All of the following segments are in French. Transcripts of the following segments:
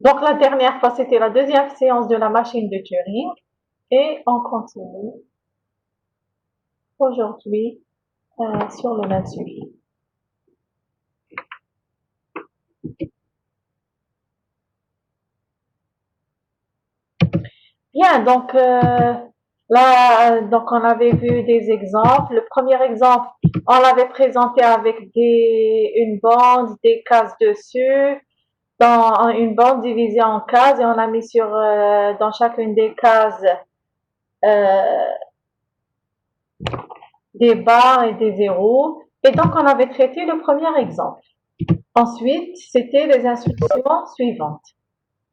Donc la dernière fois, c'était la deuxième séance de la machine de Turing et on continue aujourd'hui sur le même sujet. Bien, donc là, donc on avait vu des exemples. Le premier exemple, on l'avait présenté avec une bande, des cases dessus, dans une bande divisée en cases et on a mis dans chacune des cases euh, des barres et des zéros. Et donc on avait traité le premier exemple. Ensuite, c'était les instructions suivantes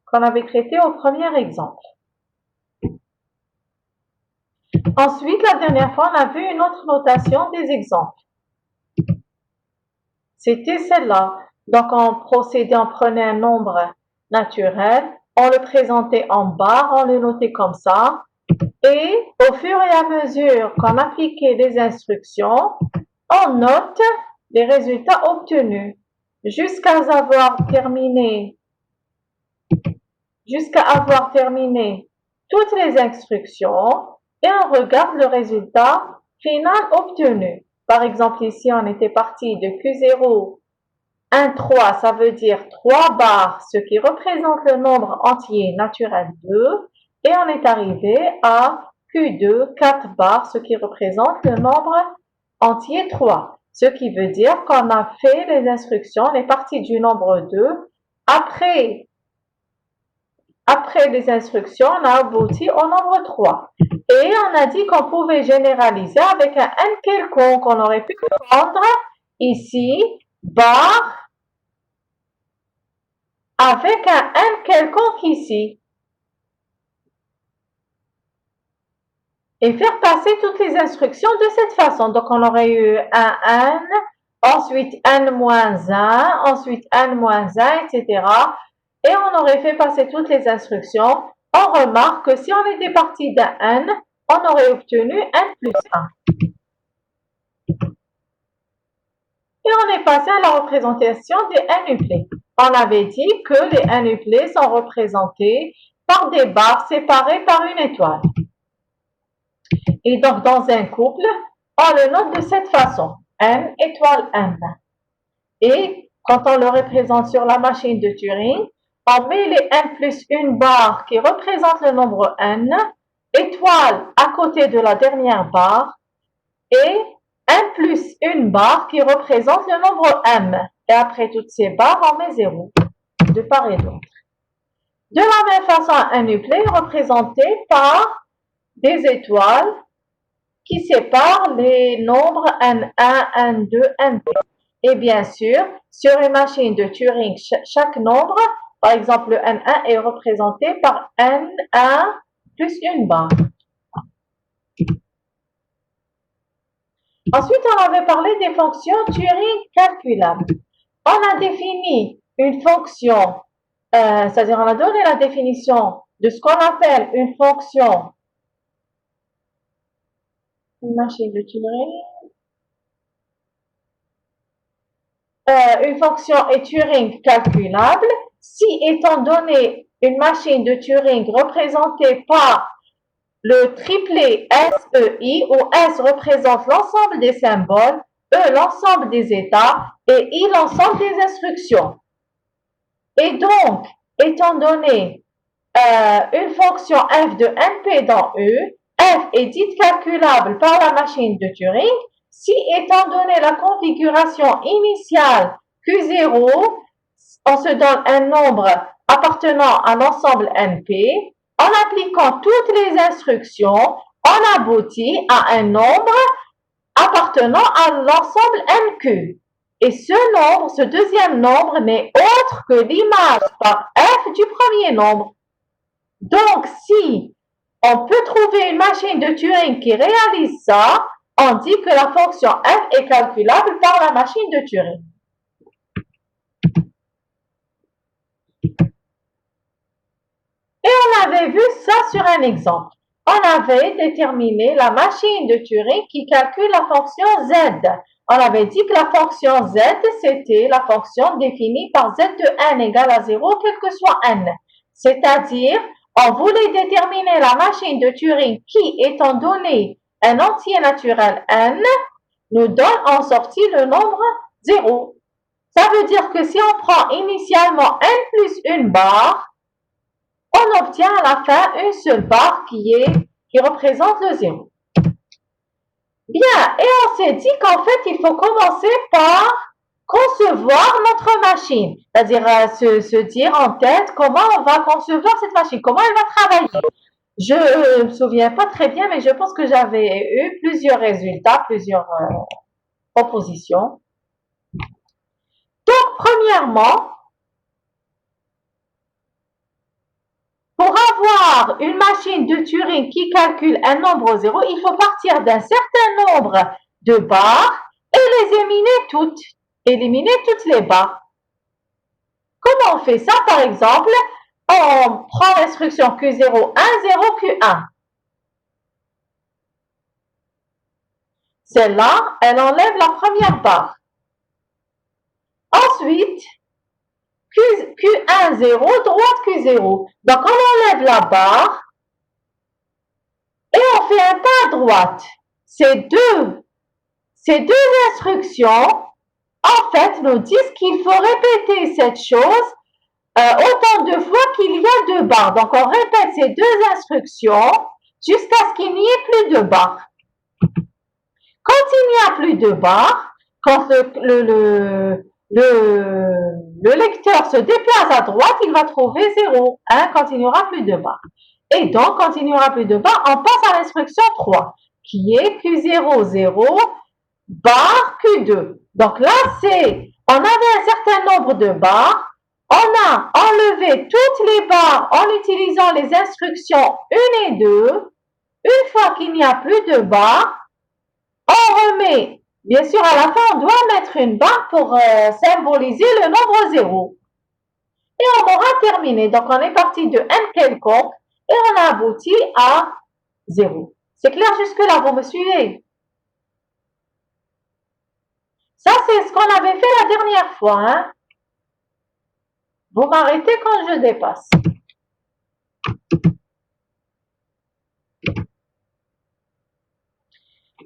qu'on avait traitées au premier exemple. Ensuite, la dernière fois, on a vu une autre notation des exemples. C'était celle-là. Donc, on procédait, on prenait un nombre naturel, on le présentait en barre, on le notait comme ça. Et au fur et à mesure qu'on appliquait les instructions, on note les résultats obtenus jusqu'à avoir terminé toutes les instructions et on regarde le résultat final obtenu. Par exemple, ici, on était parti de Q0, 1, 3, ça veut dire 3 barres, ce qui représente le nombre entier naturel 2, et on est arrivé à Q2, 4 barres, ce qui représente le nombre entier 3. Ce qui veut dire qu'on a fait les instructions, on est parti du nombre 2. Après les instructions, on a abouti au nombre 3. Et on a dit qu'on pouvait généraliser avec un n quelconque. On aurait pu prendre ici, barre, avec un n quelconque ici. Et faire passer toutes les instructions de cette façon. Donc, on aurait eu un n, ensuite n-1, ensuite n-1, etc. Et on aurait fait passer toutes les instructions. On remarque que si on était parti d'un n, on aurait obtenu n plus 1. Et on est passé à la représentation des n-uplés. On avait dit que les n-uplés sont représentés par des barres séparées par une étoile. Et donc, dans un couple, on le note de cette façon, n étoile n. Et quand on le représente sur la machine de Turing, on met les n plus une barre qui représente le nombre n, étoile à côté de la dernière barre, et n plus une barre qui représente le nombre m. Et après toutes ces barres, on met 0, de part et d'autre. De la même façon, un nuclé est représenté par des étoiles qui séparent les nombres n1, n2, n3. Et bien sûr, sur une machine de Turing, chaque nombre, par exemple le n1 est représenté par n1 plus une barre. Ensuite, on avait parlé des fonctions Turing calculables. On a défini une fonction, c'est-à-dire on a donné la définition de ce qu'on appelle une fonction, une machine de Turing, une fonction est Turing calculable si, étant donné une machine de Turing représentée par le triplet SEI, où S représente l'ensemble des symboles, E l'ensemble des états et I l'ensemble des instructions. Et donc, étant donné une fonction f de np dans U, f est dite calculable par la machine de Turing si, étant donné la configuration initiale Q0, on se donne un nombre appartenant à l'ensemble NP, en appliquant toutes les instructions, on aboutit à un nombre appartenant à l'ensemble NQ. Et ce deuxième nombre n'est autre que l'image par f du premier nombre. Donc, si on peut trouver une machine de Turing qui réalise ça, on dit que la fonction f est calculable par la machine de Turing. Et on avait vu ça sur un exemple. On avait déterminé la machine de Turing qui calcule la fonction z. On avait dit que la fonction z, c'était la fonction définie par z de n égale à 0, quel que soit n. C'est-à-dire, on voulait déterminer la machine de Turing qui, étant donné un entier naturel n, nous donne en sortie le nombre 0. Ça veut dire que si on prend initialement n plus une barre, on obtient à la fin une seule barre qui représente le 0. Bien, et on s'est dit qu'en fait, il faut commencer par concevoir notre machine, c'est-à-dire se dire en tête comment on va concevoir cette machine, comment elle va travailler. Je ne me souviens pas très bien, mais je pense que j'avais eu plusieurs résultats, plusieurs propositions. Donc, premièrement, pour avoir une machine de Turing qui calcule un nombre 0, il faut partir d'un certain nombre de barres et les éliminer toutes les barres. Comment on fait ça? Par exemple, on prend l'instruction Q0, 1, 0, Q1. Celle-là, elle enlève la première barre. Ensuite, Q1, 0, droite Q0. Donc, on enlève la barre et on fait un pas à droite. Ces deux instructions, en fait, nous disent qu'il faut répéter cette chose autant de fois qu'il y a deux barres. Donc, on répète ces deux instructions jusqu'à ce qu'il n'y ait plus de barres. Quand il n'y a plus de barres, quand le lecteur se déplace à droite, il va trouver 0, quand il n'y aura plus de barres. Et donc, quand il n'y aura plus de barres, on passe à l'instruction 3, qui est Q0, 0, barre Q2. Donc là, on avait un certain nombre de barres, on a enlevé toutes les barres en utilisant les instructions 1 et 2. Une fois qu'il n'y a plus de barres, on remet, bien sûr, à la fin, on doit mettre une barre pour symboliser le nombre 0. Et on aura terminé. Donc, on est parti de n quelconque et on a abouti à 0. C'est clair jusque-là, vous me suivez? Ça, c'est ce qu'on avait fait la dernière fois. Hein? Vous m'arrêtez quand je dépasse.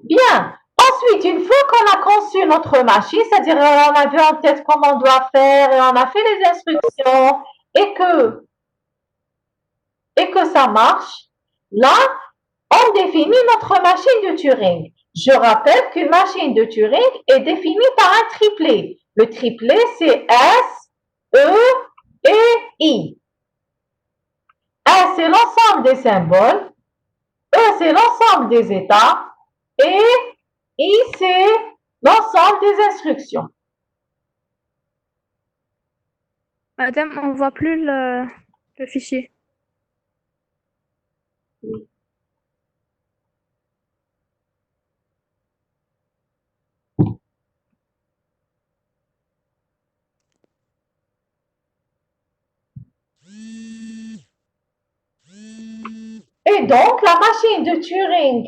Bien. Ensuite, une fois qu'on a conçu notre machine, c'est-à-dire on a vu en tête comment on doit faire et on a fait les instructions et que ça marche, là, on définit notre machine de Turing. Je rappelle qu'une machine de Turing est définie par un triplet. Le triplet, c'est S, E et I. S, c'est l'ensemble des symboles. E, c'est l'ensemble des états. Et I, c'est l'ensemble des instructions. Madame, on ne voit plus le fichier. Oui. Et donc, la machine de Turing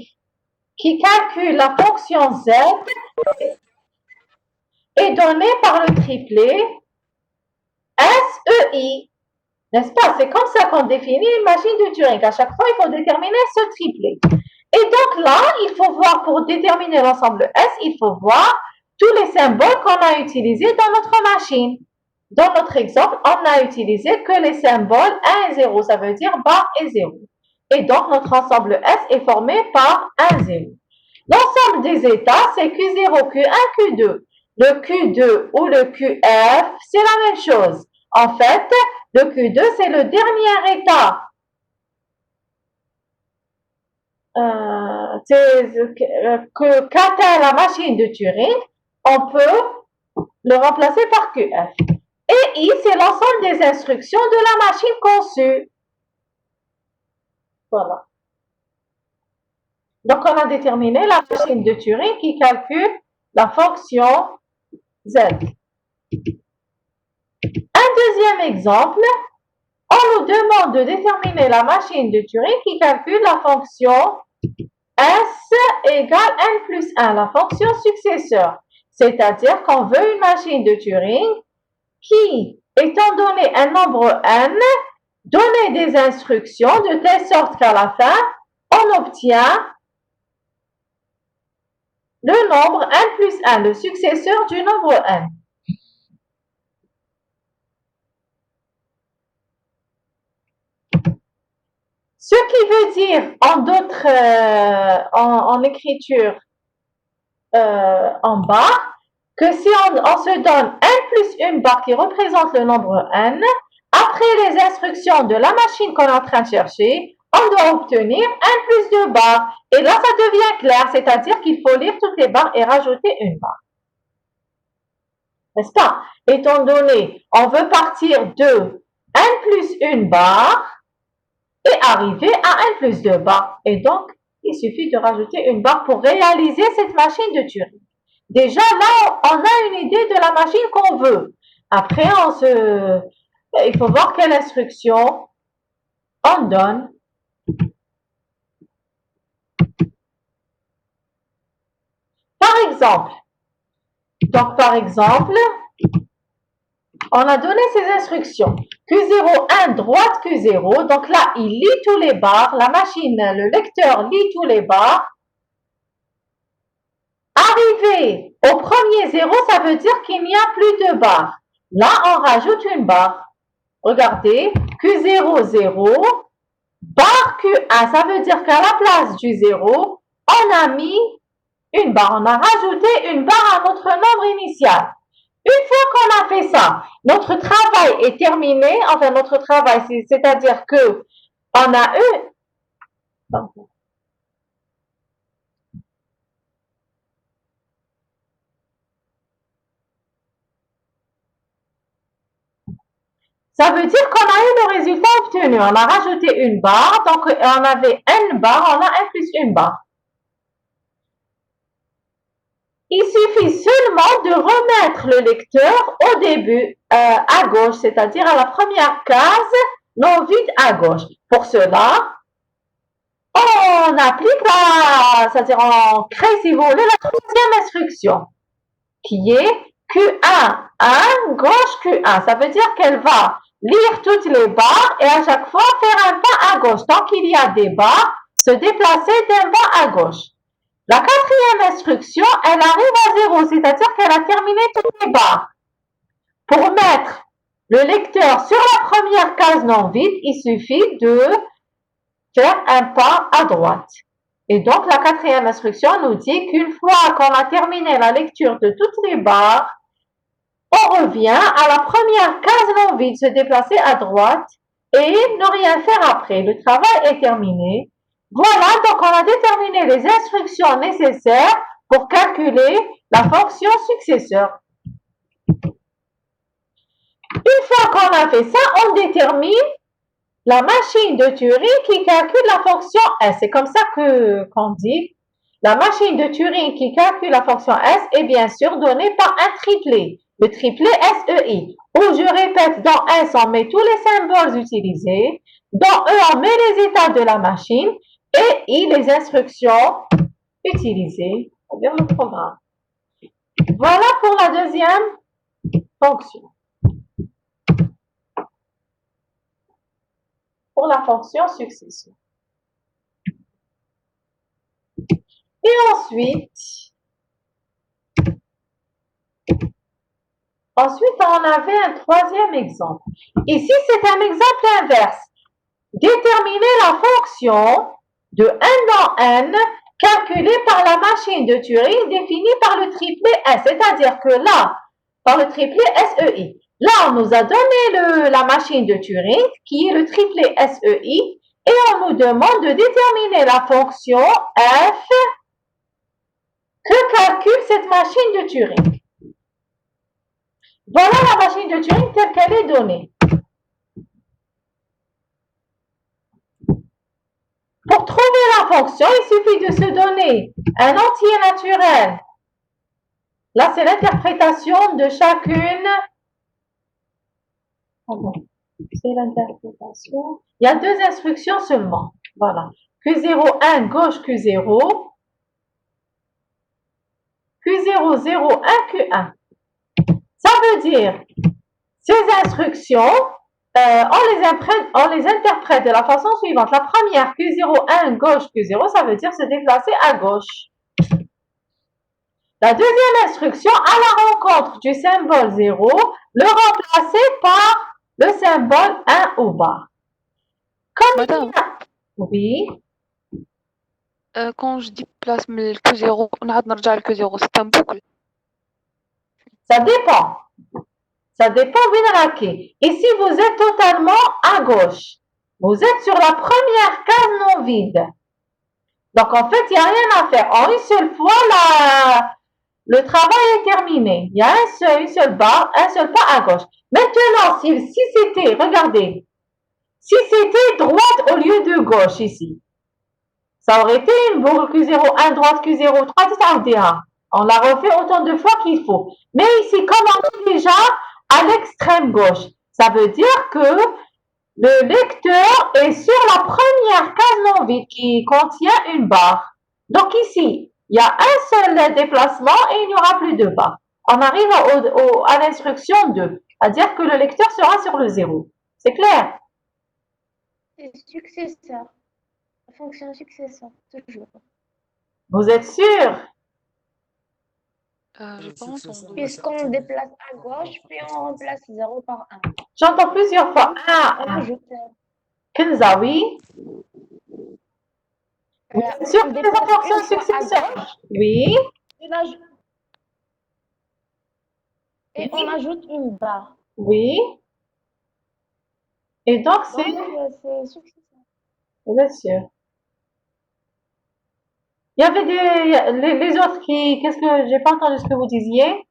qui calcule la fonction Z est donnée par le triplet SEI. N'est-ce pas? C'est comme ça qu'on définit une machine de Turing. À chaque fois, il faut déterminer ce triplet. Et donc là, il faut voir, pour déterminer l'ensemble S, il faut voir tous les symboles qu'on a utilisés dans notre machine. Dans notre exemple, on n'a utilisé que les symboles 1 et 0, ça veut dire barre et 0. Et donc, notre ensemble S est formé par 1, 0. L'ensemble des états, c'est Q0, Q1, Q2. Le Q2 ou le QF, c'est la même chose. En fait, le Q2, c'est le dernier état. Qu'atteint la machine de Turing, on peut le remplacer par QF. Et I, c'est l'ensemble des instructions de la machine conçue. Voilà. Donc, on a déterminé la machine de Turing qui calcule la fonction Z. Un deuxième exemple, on nous demande de déterminer la machine de Turing qui calcule la fonction S égale n plus 1, la fonction successeur. C'est-à-dire qu'on veut une machine de Turing qui, étant donné un nombre n, donner des instructions de telle sorte qu'à la fin, on obtient le nombre n plus 1, le successeur du nombre n. Ce qui veut dire, en écriture en bas, que si on se donne n plus une barre qui représente le nombre n, après les instructions de la machine qu'on est en train de chercher, on doit obtenir n plus 2 barres. Et là, ça devient clair, c'est-à-dire qu'il faut lire toutes les barres et rajouter une barre. N'est-ce pas? Étant donné, on veut partir de n plus une barre et arriver à n plus 2 barres. Et donc, il suffit de rajouter une barre pour réaliser cette machine de Turing. Déjà, là, on a une idée de la machine qu'on veut. Après, il faut voir quelle instruction on donne. Par exemple, on a donné ces instructions. Q0, 1, droite Q0. Donc là, il lit tous les barres. La machine, le lecteur lit tous les barres. Arrivé au premier 0, ça veut dire qu'il n'y a plus de barres. Là, on rajoute une barre. Regardez, Q0, 0, barre Q1. Ça veut dire qu'à la place du 0, on a mis une barre. On a rajouté une barre à notre nombre initial. Une fois qu'on a fait ça, notre travail est terminé. Enfin, notre travail, c'est-à-dire que on a eu... Ça veut dire qu'on a eu le résultat obtenu. On a rajouté une barre, donc on avait n barres, on a n plus une barre. Il suffit seulement de remettre le lecteur au début, à gauche, c'est-à-dire à la première case non vide à gauche. Pour cela, on applique c'est-à-dire on crée, si vous voulez, la troisième instruction, qui est Q1, 1, gauche Q1. Ça veut dire qu'elle va lire toutes les barres et à chaque fois faire un pas à gauche. Tant qu'il y a des barres, se déplacer d'un pas à gauche. La quatrième instruction, elle arrive à 0, c'est-à-dire qu'elle a terminé toutes les barres. Pour mettre le lecteur sur la première case non vide, il suffit de faire un pas à droite. Et donc, la quatrième instruction nous dit qu'une fois qu'on a terminé la lecture de toutes les barres, on revient à la première case non vide, se déplacer à droite et ne rien faire après. Le travail est terminé. Voilà, donc on a déterminé les instructions nécessaires pour calculer la fonction successeur. Une fois qu'on a fait ça, on détermine la machine de Turing qui calcule la fonction S. C'est comme ça qu'on dit. La machine de Turing qui calcule la fonction S est bien sûr donnée par un triplet, le triplet SEI, où je répète, dans S, on met tous les symboles utilisés, dans E, on met les états de la machine, et I, les instructions utilisées, c'est-à-dire le programme. Voilà pour la deuxième fonction. Pour la fonction succession. Et ensuite, on avait un troisième exemple. Ici, c'est un exemple inverse. Déterminer la fonction de n dans n calculée par la machine de Turing définie par le triplet S. C'est-à-dire que là, par le triplet SEI. Là, on nous a donné la machine de Turing, qui est le triplet SEI, et on nous demande de déterminer la fonction f que calcule cette machine de Turing. Voilà la machine de Turing telle qu'elle est donnée. Pour trouver la fonction, il suffit de se donner un entier naturel. Là, c'est l'interprétation de chacune. C'est l'interprétation. Il y a deux instructions seulement. Voilà. Q0, 1, gauche Q0. Q0, 0, 1, Q1. Ça veut dire, ces instructions on les interprète de la façon suivante. La première, Q01 gauche, Q0, ça veut dire se déplacer à gauche. La deuxième instruction, à la rencontre du symbole 0, le remplacer par le symbole 1 au bas. Comme il Madame, y a... Oui, quand je déplace من ال Q0 ونعاد نرجع ل Q0 c'est un boucle. ça dépend. Ça dépend Winraki. Ici, vous êtes totalement à gauche. Vous êtes sur la première case non vide. Donc, en fait, il n'y a rien à faire. En une seule fois, le travail est terminé. Il y a une seule barre, un seul pas à gauche. Maintenant, si c'était, regardez, si c'était droite au lieu de gauche ici, ça aurait été une boucle Q01 droite, Q03, ça. On la refait autant de fois qu'il faut. Mais ici, comme on est déjà à l'extrême gauche, ça veut dire que le lecteur est sur la première case non vide qui contient une barre. Donc ici, il y a un seul déplacement et il n'y aura plus de barre. On arrive à l'instruction 2, c'est-à-dire que le lecteur sera sur le 0. C'est clair? C'est successeur. La fonction successeur, toujours. Vous êtes sûr? J'ai pas entendu. Puisqu'on déplace à gauche, puis on remplace 0 par 1. J'entends plusieurs fois. On ajoute. Kenza, oui? Vous Voilà, êtes sûr on que c'est déplace en fonction une fois à successeur? gauche, Oui. et on ajoute une barre. Oui. Et donc, c'est... Donc, c'est successeur. Vous êtes sûr? Il y avait les autres qui... Qu'est-ce que... J'ai pas entendu ce que vous disiez.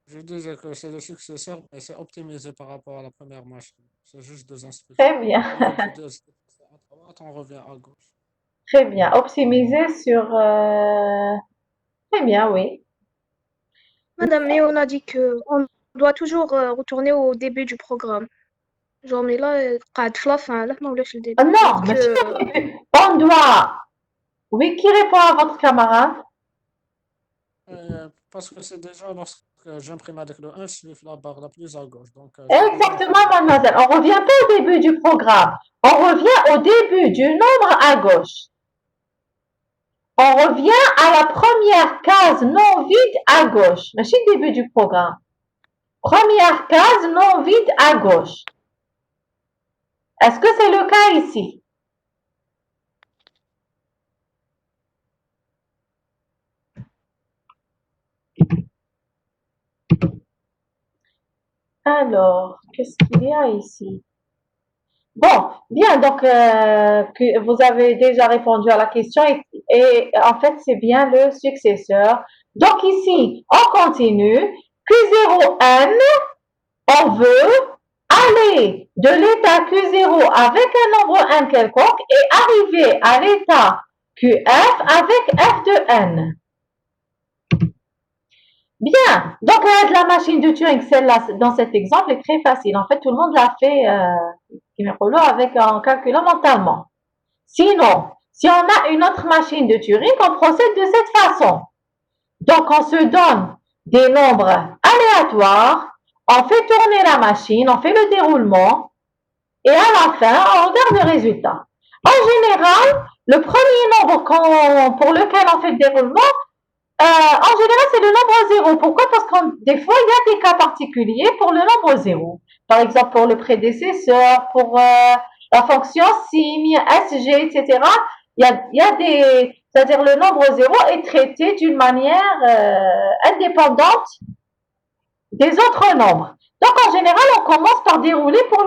Je disais que c'est le successeur, mais c'est optimisé par rapport à la première machine. C'est juste deux instructions. Très bien. Au lieu de se déplacer à droite, on revient à gauche. Très bien. Optimiser sur... Très bien, oui. Madame, mais on a dit que on doit toujours retourner au début du programme. Genre, mais là, قاعد في la fin, là, ما ولاش le début. Ah non, Donc, mais on doit... Oui, qui répond à votre camarade? Parce que c'est déjà lorsque j'imprime avec le 1, je suis la barre la plus à gauche. Donc, Exactement, mademoiselle. On revient pas au début du programme. On revient au début du nombre à gauche. On revient à la première case non vide à gauche. Mais c'est le début du programme. Première case non vide à gauche. Est-ce que c'est le cas ici? Alors, qu'est-ce qu'il y a ici? Bon, bien, donc que vous avez déjà répondu à la question et en fait, c'est bien le successeur. Donc ici, on continue. Q0N, on veut aller de l'état Q0 avec un nombre n quelconque et arriver à l'état QF avec f de n. Bien, donc la machine de Turing, celle-là, dans cet exemple, est très facile. En fait, tout le monde l'a fait en calculant mentalement. Sinon, si on a une autre machine de Turing, on procède de cette façon. Donc, on se donne des nombres aléatoires, on fait tourner la machine, on fait le déroulement, et à la fin, on regarde le résultat. En général, le premier nombre pour lequel on fait le déroulement, en général, c'est le nombre 0. Pourquoi? Parce que des fois, il y a des cas particuliers pour le nombre 0. Par exemple, pour le prédécesseur, pour la fonction signe, SG, etc. Il y a des... C'est-à-dire le nombre 0 est traité d'une manière indépendante des autres nombres. Donc, en général, on commence par dérouler pour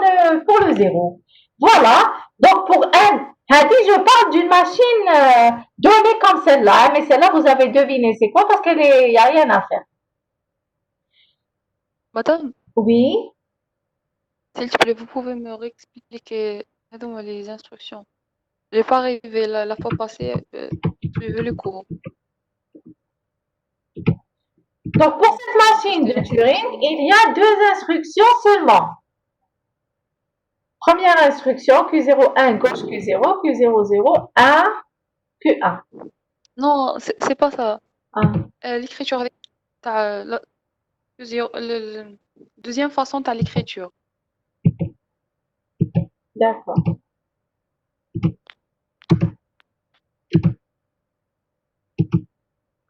le 0. Voilà. Donc, pour n, je parle d'une machine donnée comme celle-là, mais celle-là, vous avez deviné c'est quoi parce qu'il n'y a rien à faire. Madame, Oui. s'il te plaît, vous pouvez me réexpliquer les instructions. J'ai pas arrivé la fois passée, suivez le cours. Donc, pour cette machine de Turing, il y a deux instructions seulement. Première instruction, Q01 gauche Q0, Q00 1, Q1. Non, c'est pas ça. Ah. L'écriture, t'as la deuxième façon, t'as l'écriture. D'accord.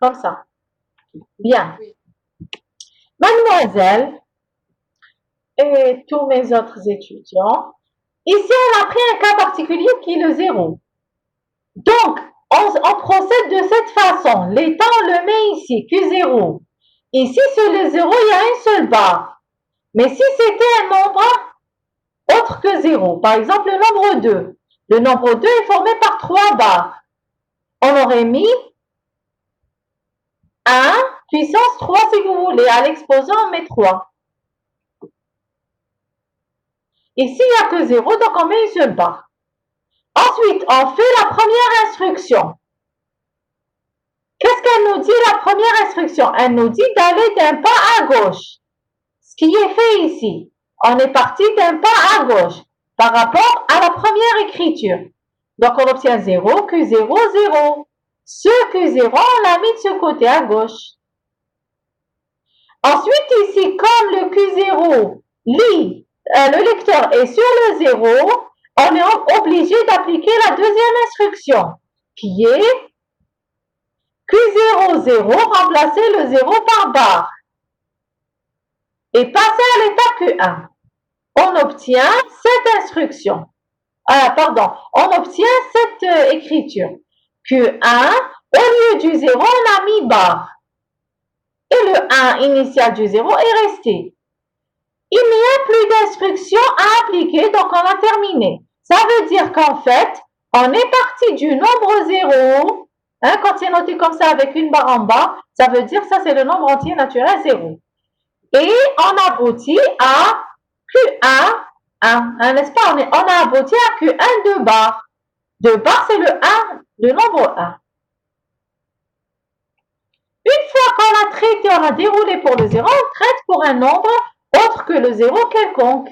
Comme ça. Bien. Oui. Mademoiselle et tous mes autres étudiants, ici on a pris un cas particulier qui est le 0. Donc, on procède de cette façon. L'état, on le met ici, Q0. Ici, sur le 0, il y a une seule barre. Mais si c'était un nombre autre que 0, par exemple le nombre 2, le nombre 2 est formé par 3 barres. On aurait mis 1 puissance 3 si vous voulez. À l'exposant, on met 3. Ici, il n'y a que 0, donc on met une seule barre. Ensuite, on fait la première instruction. Qu'est-ce qu'elle nous dit, la première instruction? Elle nous dit d'aller d'un pas à gauche. Ce qui est fait ici. On est parti d'un pas à gauche par rapport à la première écriture. Donc, on obtient 0, Q0, 0. Ce Q0, on l'a mis de ce côté à gauche. Ensuite, ici, comme le Q0 lit, le lecteur est sur le 0, on est obligé d'appliquer la deuxième instruction, qui est Q0, 0, remplacer le 0 par barre. Et passer à l'état Q1. On obtient cette instruction. On obtient cette écriture. Q1, au lieu du 0, on a mis barre. Et le 1 initial du 0 est resté. Il n'y a plus d'instructions à appliquer, donc on a terminé. Ça veut dire qu'en fait, on est parti du nombre 0. Quand c'est noté comme ça avec une barre en bas, ça veut dire ça c'est le nombre entier naturel 0. Et on aboutit à Q1, 1, n'est-ce pas? On a abouti à Q1 2 barres. 2 barres, c'est le nombre 1. Une fois qu'on a traité, on a déroulé pour le 0, on traite pour un nombre autre que le 0 quelconque.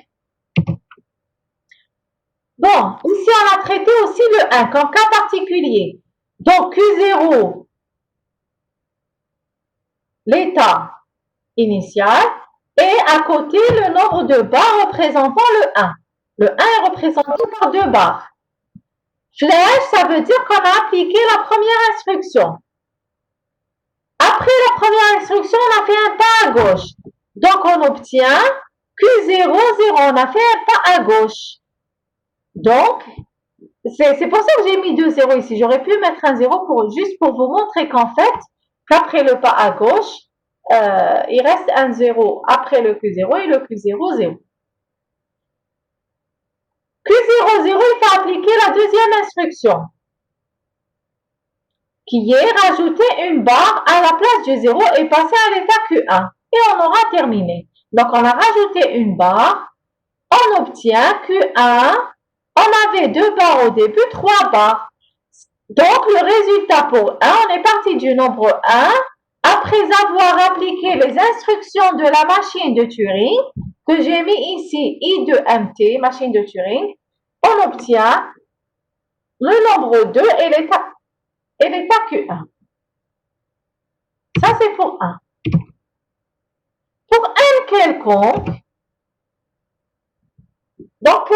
Bon, ici on a traité aussi le 1 comme cas particulier. Donc Q0, l'état initial, et à côté le nombre de barres représentant le 1. Le 1 est représenté par 2 barres. Flèche, ça veut dire qu'on a appliqué la première instruction. Après la première instruction, on a fait un pas à gauche. Donc, on obtient Q0, 0. On a fait un pas à gauche. Donc, c'est pour ça que j'ai mis 2 0 ici. J'aurais pu mettre un 0 juste pour vous montrer qu'en fait, qu'après le pas à gauche, il reste un 0 après le Q0 et le Q0, 0. Q0, 0, il faut appliquer la deuxième instruction, qui est rajouter une barre à la place du 0 et passer à l'état Q1. Et on aura terminé. Donc, on a rajouté une barre, on obtient Q1, on avait 2 barres au début, 3 barres. Donc, le résultat pour 1, on est parti du nombre 1, après avoir appliqué les instructions de la machine de Turing, que j'ai mis ici I2MT, machine de Turing, on obtient le nombre 2 et l'état Q1. Ça, c'est pour 1. Pour n quelconque, donc,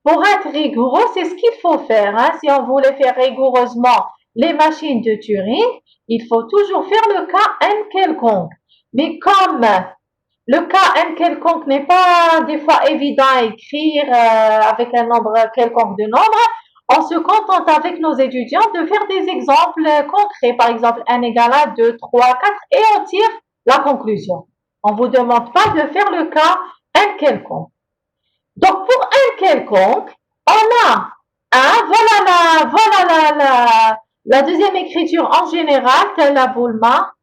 pour être rigoureux, c'est ce qu'il faut faire. Si on voulait faire rigoureusement les machines de Turing, il faut toujours faire le cas n quelconque. Mais comme le cas n quelconque n'est pas des fois évident à écrire avec un nombre quelconque de nombres, on se contente avec nos étudiants de faire des exemples concrets. Par exemple, 1 égale à 2, 3, 4, et on tire la conclusion. On ne vous demande pas de faire le cas n quelconque. Donc, pour n quelconque, on a la deuxième écriture en général, telle la Boulma.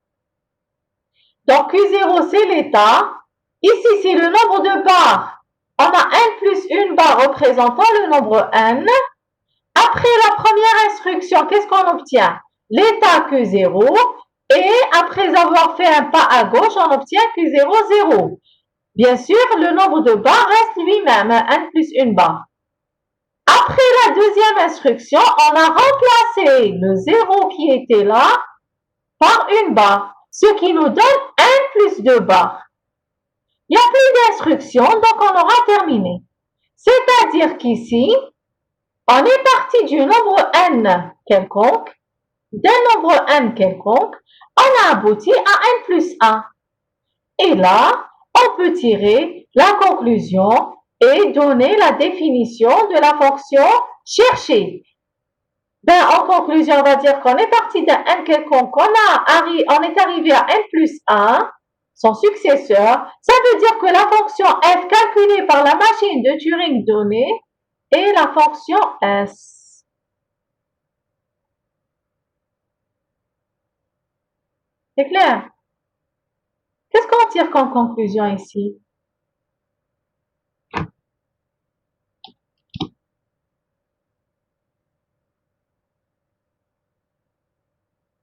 Donc, Q0, c'est l'état. Ici, c'est le nombre de barres. On a n plus une barre représentant le nombre n. Après la première instruction, qu'est-ce qu'on obtient? L'état Q0. Et après avoir fait un pas à gauche, on obtient Q0, 0. Bien sûr, le nombre de barres reste lui-même, n plus une barre. Après la deuxième instruction, on a remplacé le 0 qui était là par une barre, ce qui nous donne n plus 2 barres. Il n'y a plus d'instructions, donc on aura terminé. C'est-à-dire qu'ici, on est parti du nombre n quelconque, d'un nombre n quelconque, on a abouti à n plus 1. Et là, on peut tirer la conclusion et donner la définition de la fonction cherchée. En conclusion, on va dire qu'on est parti d'un n quelconque, on est arrivé à n plus 1, son successeur. Ça veut dire que la fonction f calculée par la machine de Turing donnée est la fonction s. C'est clair? Qu'est-ce qu'on tire comme conclusion ici?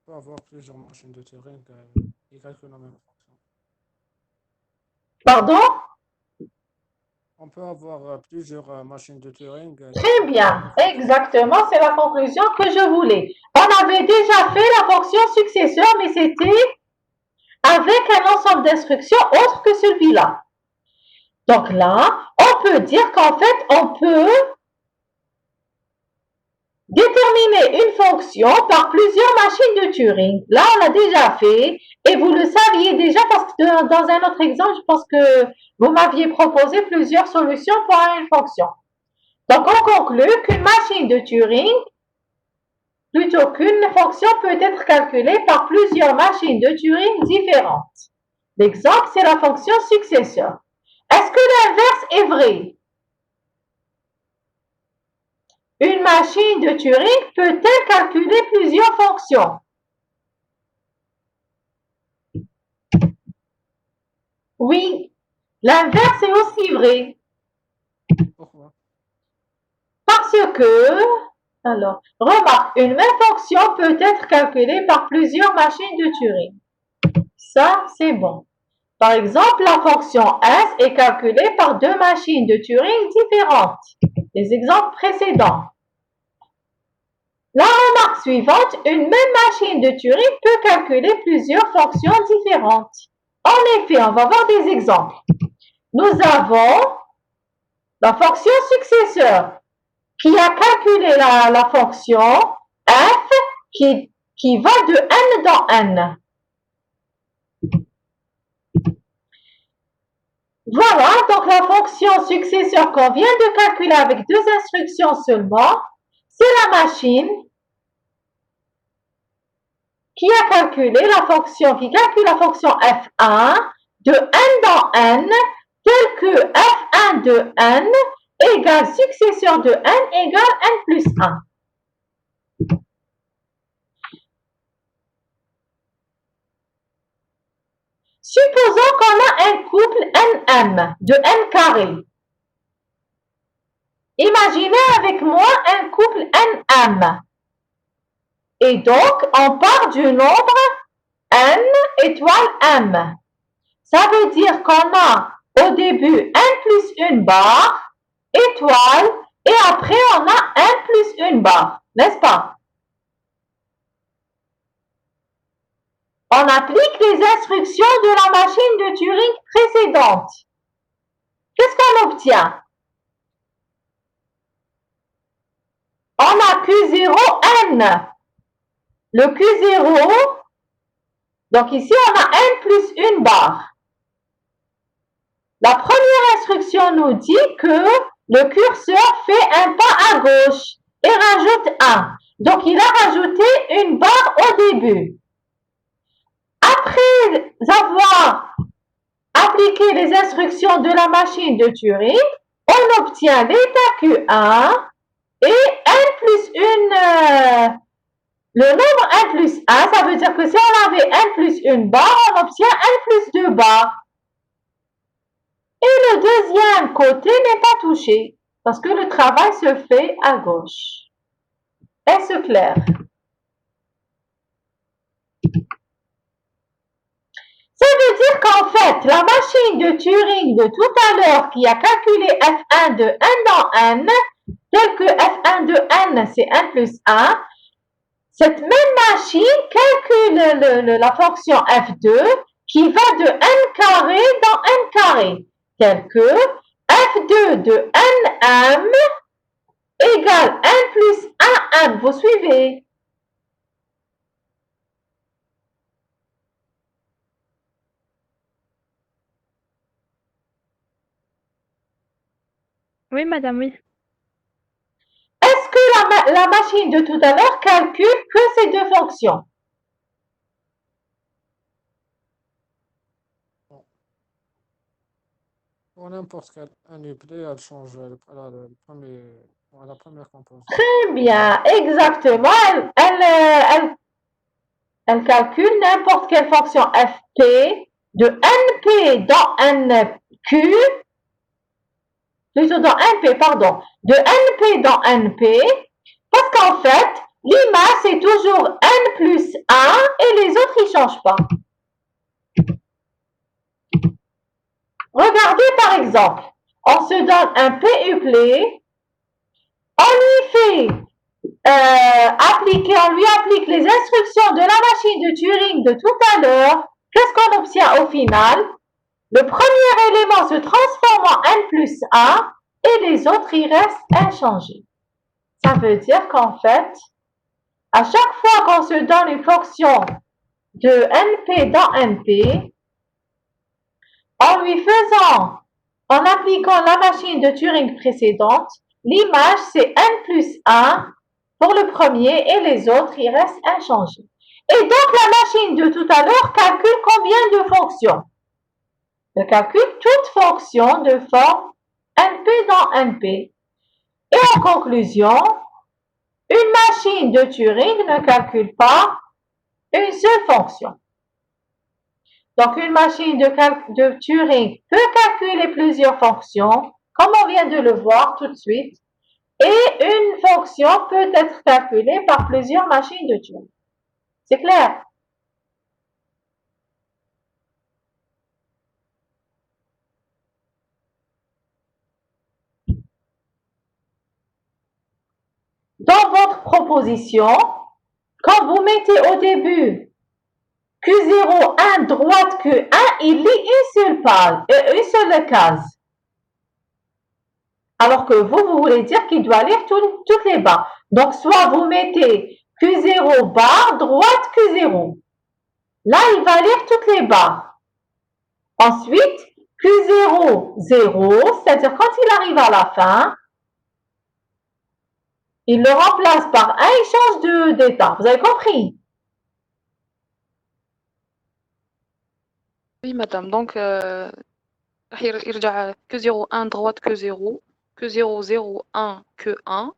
On peut avoir plusieurs machines de Turing qui calculent la même fonction. Pardon? On peut avoir plusieurs machines de Turing. Très bien, exactement, c'est la conclusion que je voulais. On avait déjà fait la fonction successeur, mais c'était avec un ensemble d'instructions autre que celui-là. Donc là, on peut dire qu'en fait, on peut déterminer une fonction par plusieurs machines de Turing. Là, on l'a déjà fait et vous le saviez déjà parce que dans un autre exemple, je pense que vous m'aviez proposé plusieurs solutions pour une fonction. Donc, on conclut qu'une machine de Turing, plutôt qu'une fonction, peut être calculée par plusieurs machines de Turing différentes. L'exemple, c'est la fonction successeur. Est-ce que l'inverse est vrai? Une machine de Turing peut-elle calculer plusieurs fonctions? Oui, l'inverse est aussi vrai. Pourquoi? Parce que, alors, remarque, une même fonction peut être calculée par plusieurs machines de Turing. Ça, c'est bon. Par exemple, la fonction S est calculée par deux machines de Turing différentes. Les exemples précédents. La remarque suivante, une même machine de Turing peut calculer plusieurs fonctions différentes. En effet, on va voir des exemples. Nous avons la fonction successeur qui a calculé la fonction f qui va de n dans n. Voilà, donc la fonction successeur qu'on vient de calculer avec deux instructions seulement, c'est la machine qui a calculé la fonction, qui calcule la fonction f1 de n dans n, tel que f1 de n égale successeur de n égale n plus 1. Supposons qu'on a un couple nm de n carré. Imaginez avec moi un couple nm. Et donc, on part du nombre n étoile m. Ça veut dire qu'on a au début n plus une barre, étoile, et après on a n plus une barre, n'est-ce pas? On applique les instructions de la machine de Turing précédente. Qu'est-ce qu'on obtient? On a Q0n. Le Q0, donc ici on a n plus une barre. La première instruction nous dit que le curseur fait un pas à gauche et rajoute 1. Donc il a rajouté une barre au début. Après avoir appliqué les instructions de la machine de Turing, on obtient l'état Q1 et n plus une... le nombre n plus 1, ça veut dire que si on avait n plus une barre, on obtient n plus 2 barres. Et le deuxième côté n'est pas touché, parce que le travail se fait à gauche. Est-ce clair? Ça veut dire qu'en fait, la machine de Turing de tout à l'heure qui a calculé f1 de n dans n, tel que f1 de n c'est n plus 1, cette même machine calcule la fonction f2 qui va de n carré dans n carré, tel que F2 de Nm égale N plus 1M. Vous suivez? Oui, madame, oui. Est-ce que la machine de tout à l'heure calcule que ces deux fonctions? Pour n'importe quel NUPD, elle change la première composante. Très bien, exactement. Elle calcule n'importe quelle fonction fp de np dans nq, plutôt dans np, pardon, de np dans np, parce qu'en fait, l'image c'est toujours n plus 1 et les autres ils ne changent pas. Regardez par exemple, on se donne un PUPLE, on lui applique les instructions de la machine de Turing de tout à l'heure. Qu'est-ce qu'on obtient au final? Le premier élément se transforme en n plus 1 et les autres y restent inchangés. Ça veut dire qu'en fait, à chaque fois qu'on se donne une fonction de np dans np, en appliquant la machine de Turing précédente, l'image c'est n plus 1 pour le premier et les autres, ils restent inchangés. Et donc, la machine de tout à l'heure calcule combien de fonctions? Elle calcule toute fonction de forme np dans np. Et en conclusion, une machine de Turing ne calcule pas une seule fonction. Donc, une machine de Turing peut calculer plusieurs fonctions, comme on vient de le voir tout de suite, et une fonction peut être calculée par plusieurs machines de Turing. C'est clair? Dans votre proposition, quand vous mettez au début Q0, 1, droite Q1, il lit une seule case. Alors que vous voulez dire qu'il doit lire toutes les barres. Donc, soit vous mettez Q0 barre, droite Q0. Là, il va lire toutes les barres. Ensuite, Q0, 0, c'est-à-dire quand il arrive à la fin, il le remplace par 1, il change d'état. Vous avez compris? Oui, madame. Donc, يرجع Q0, 1, droite Q0, Q0, 0, 1, Q1.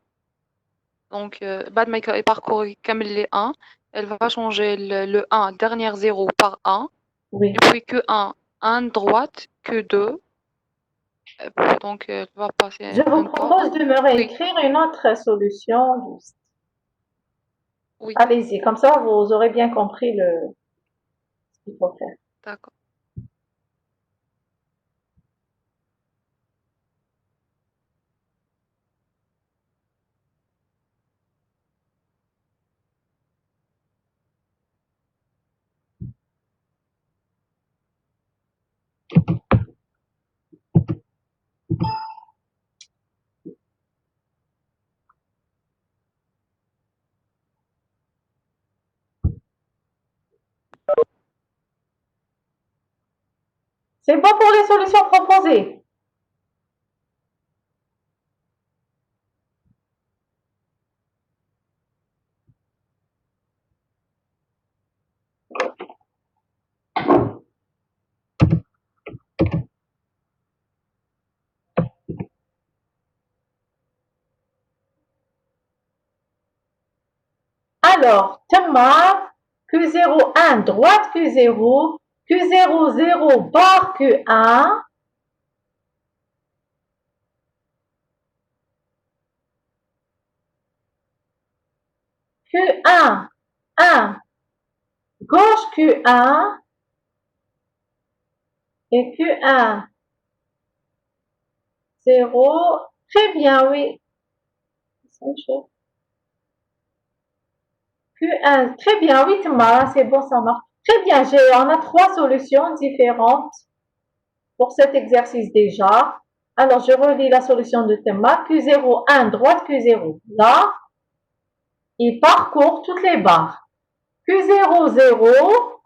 Donc, بعد ما يparcourt يكمل les 1, elle va changer le 1, dernière 0 par 1. Oui. Et puis Q1, 1, droite, Q2. Donc, elle va passer Je vous un pas. propose de me réécrire une autre solution. Juste. Oui, Allez-y, comme ça vous aurez bien compris ce qu'il faut faire. d'accord. C'est bon pour les solutions proposées. Alors, Thomas, Q0, 1, droite Q0, Q0, 0, barre Q1. Q1, 1, gauche Q1 et Q1, 0. Très bien, oui. Q1, très bien, oui, Thomas, c'est bon, ça marche. Très bien, on a 3 solutions différentes pour cet exercice déjà. Alors, je relis la solution de théma. Q0, 1, droite Q0. Là, il parcourt toutes les barres. Q0, 0,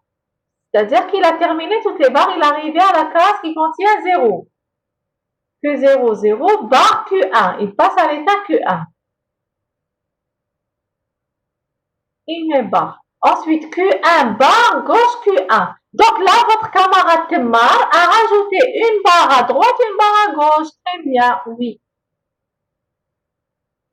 c'est-à-dire qu'il a terminé toutes les barres, il est arrivé à la case qui contient 0. Q0, 0, barre Q1. Il passe à l'état Q1. Il met barre. Ensuite, Q1, barre, gauche Q1. Donc là, votre camarade Temar a rajouté une barre à droite, une barre à gauche. Très bien, oui.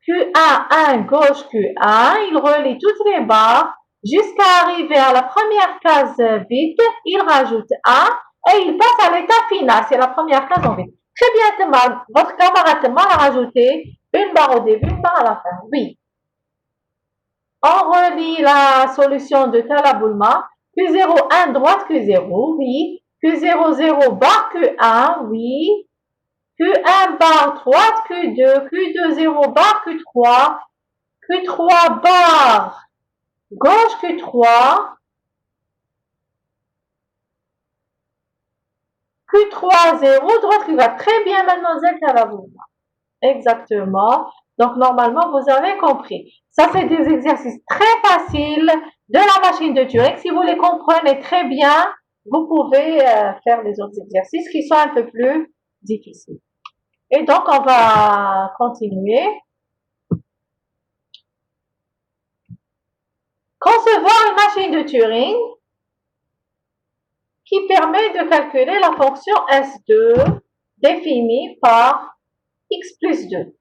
Q1, 1, gauche Q1. Il relie toutes les barres jusqu'à arriver à la première case vide. Il rajoute 1 et il passe à l'état final. C'est la première case en vide. Très bien, Temar. Votre camarade Temar a rajouté une barre au début, une barre à la fin. Oui. On relie la solution de Talaboulma. Q0, 1, droite Q0, oui. Q0, 0, barre Q1, oui. Q1, barre droite Q2, Q2, 0, barre Q3, Q3, barre gauche Q3, Q3, 0, droite Q4. Très bien, mademoiselle Talaboulma. Exactement. Donc, normalement, vous avez compris. Ça, c'est des exercices très faciles de la machine de Turing. Si vous les comprenez très bien, vous pouvez faire les autres exercices qui sont un peu plus difficiles. Et donc, on va continuer. Concevoir une machine de Turing qui permet de calculer la fonction S2 définie par x plus 2.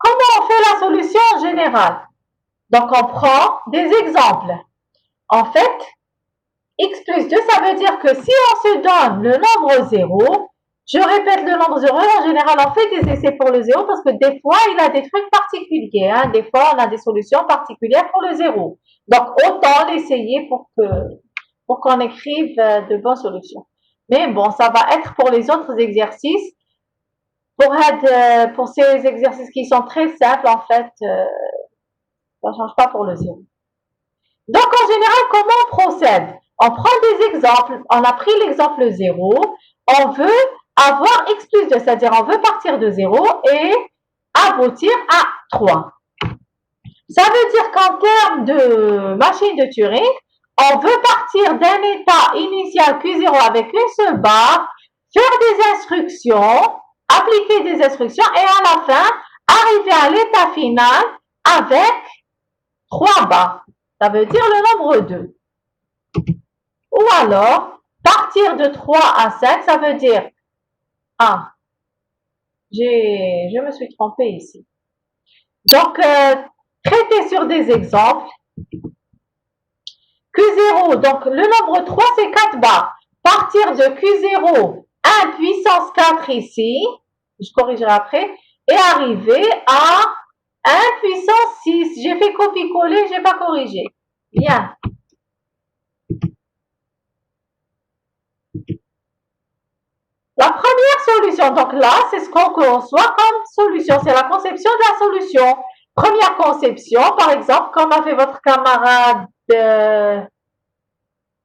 Comment on fait la solution générale? Donc, on prend des exemples. En fait, x plus 2, ça veut dire que si on se donne le nombre 0, je répète le nombre 0, en général, on fait des essais pour le 0 parce que des fois, il a des trucs particuliers. Hein. Des fois, on a des solutions particulières pour le 0. Donc, autant l'essayer pour qu'on écrive de bonnes solutions. Mais bon, ça va être pour les autres exercices. Pour ces exercices qui sont très simples, en fait, ça ne change pas pour le 0. Donc, en général, comment on procède? On prend des exemples. On a pris l'exemple 0. On veut avoir x plus 2, c'est-à-dire on veut partir de 0 et aboutir à 3. Ça veut dire qu'en termes de machine de Turing, on veut partir d'un état initial Q0 avec une seule barre, faire des instructions, appliquer des instructions et à la fin, arriver à l'état final avec 3 barres. Ça veut dire le nombre 2. Ou alors, partir de 3 à 5, ça veut dire, je me suis trompée ici. Donc, traiter sur des exemples. Q0, donc le nombre 3, c'est 4 barres. Partir de Q0, 1 puissance 4 ici, je corrigerai après, et arriver à 1 puissance 6. J'ai fait copier-coller, je n'ai pas corrigé. Bien. La première solution, donc là, c'est ce qu'on conçoit comme solution. C'est la conception de la solution. Première conception, par exemple, comme a fait votre camarade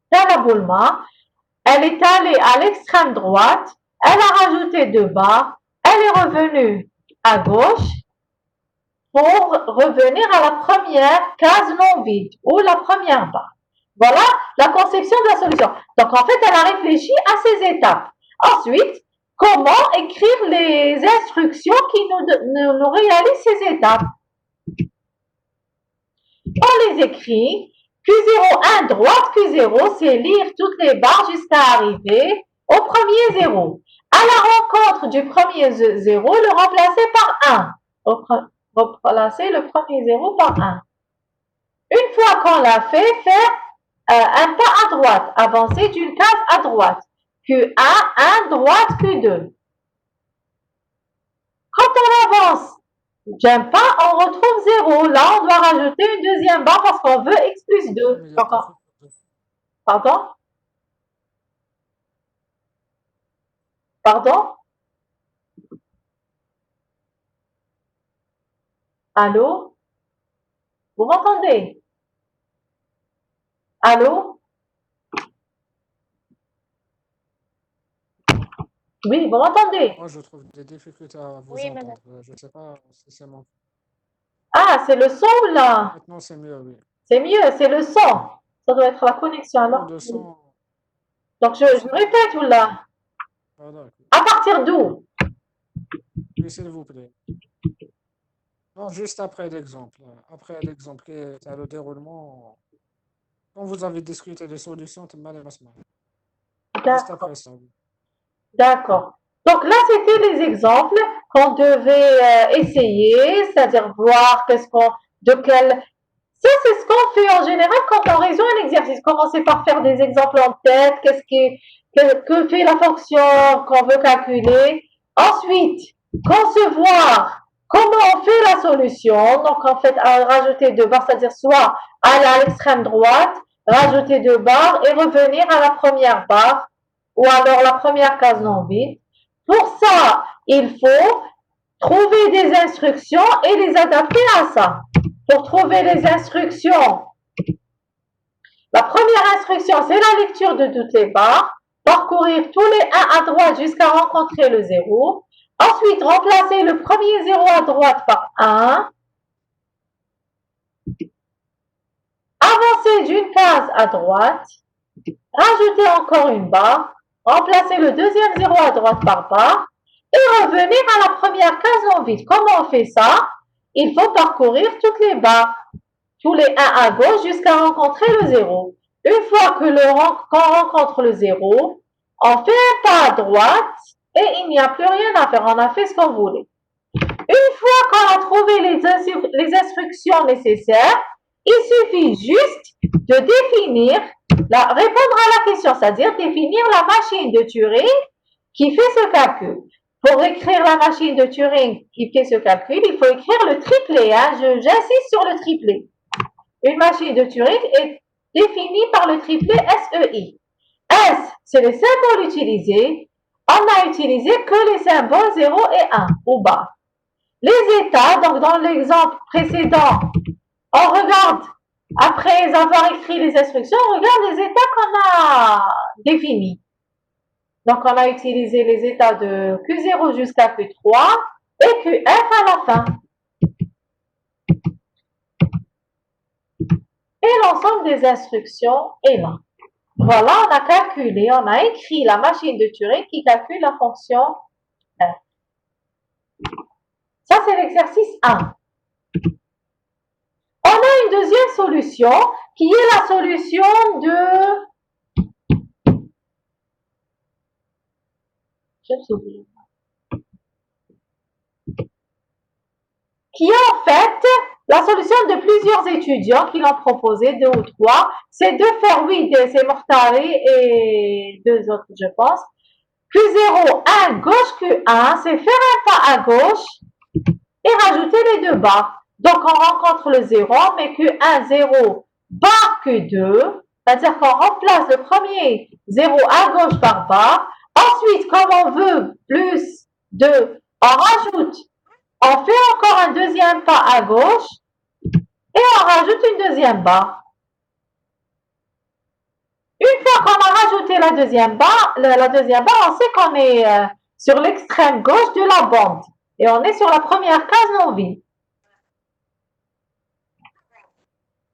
Tala Boulma, elle est allée à l'extrême droite, elle a rajouté 2 barres, elle est revenue à gauche pour revenir à la première case non vide ou la première barre. Voilà la conception de la solution. Donc, en fait, elle a réfléchi à ces étapes. Ensuite, comment écrire les instructions qui nous réalisent ces étapes? On les écrit. Q0, 1, droite Q0, c'est lire toutes les barres jusqu'à arriver au premier 0. À la rencontre du premier 0, le remplacer par 1. Remplacer le premier 0 par 1. Une fois qu'on l'a fait, faire un pas à droite, avancer d'une case à droite. Q1, 1, droite Q2. Quand on avance d'un pas, on retrouve 0. Là, on doit rajouter une deuxième barre parce qu'on veut x plus 2. Pardon? Pardon? Allô? Vous m'entendez? Allô? Oui, vous m'entendez? Moi, je trouve des difficultés à vous Oui, madame. entendre. Je ne sais pas si c'est mon... Ah, c'est le son ou là? Maintenant, c'est mieux, oui. C'est mieux, c'est le son. Ça doit être la connexion Non, alors. le son... Donc je répète ou là? Voilà, ok. À partir d'où? Oui, s'il vous plaît. Non, juste après l'exemple. Après l'exemple qui est le déroulement, quand vous avez discuté des solutions, tu m'as l'air mal. Juste D'accord. après ça, oui. D'accord. Donc là, c'était les exemples qu'on devait essayer, c'est-à-dire voir de quel. Ça, c'est ce qu'on fait en général quand on résout un exercice. Commencer par faire des exemples en tête, que fait la fonction qu'on veut calculer. Ensuite, concevoir comment on fait la solution. Donc, en fait, rajouter deux barres, c'est-à-dire soit aller à l'extrême droite, rajouter deux barres et revenir à la première barre ou alors la première case non vide. Pour ça, il faut trouver des instructions et les adapter à ça. Pour trouver les instructions, la première instruction, c'est la lecture de toutes les barres, parcourir tous les 1 à droite jusqu'à rencontrer le 0. Ensuite, remplacer le premier 0 à droite par 1. Avancer d'une case à droite. Rajouter encore une barre. Remplacer le deuxième 0 à droite par barre. Et revenir à la première case non vide. Comment on fait ça? Il faut parcourir toutes les barres, tous les 1 à gauche jusqu'à rencontrer le 0. Une fois qu'on rencontre le 0, on fait un pas à droite et il n'y a plus rien à faire. On a fait ce qu'on voulait. Une fois qu'on a trouvé les instructions nécessaires, il suffit juste de répondre à la question, c'est-à-dire définir la machine de Turing qui fait ce calcul. Pour écrire la machine de Turing qui fait ce calcul, il faut écrire le triplet. J'insiste sur le triplet. Une machine de Turing est définie par le triplet SEI. S, c'est les symboles utilisés. On n'a utilisé que les symboles 0 et 1 au bas. Les états, donc dans l'exemple précédent, on regarde, après avoir écrit les instructions, on regarde les états qu'on a définis. Donc, on a utilisé les états de Q0 jusqu'à Q3 et QF à la fin. Et l'ensemble des instructions est là. Voilà, on a calculé, on a écrit la machine de Turing qui calcule la fonction f. Ça, c'est l'exercice 1. On a une deuxième solution qui est la solution de... Je me souviens. Qui est en fait la solution de plusieurs étudiants qui l'ont proposé, 2 ou 3. C'est de faire, oui, c'est Mortari et 2 autres, je pense. Q0, 1, gauche, Q1, c'est faire un pas à gauche et rajouter les 2 barres. Donc, on rencontre le 0, on met Q1, 0, barre Q2, c'est-à-dire qu'on remplace le premier 0 à gauche par barre. Ensuite, comme on veut plus 2, on rajoute, on fait encore un deuxième pas à gauche et on rajoute une deuxième barre. Une fois qu'on a rajouté la deuxième barre, on sait qu'on est sur l'extrême gauche de la bande et on est sur la première case non vide.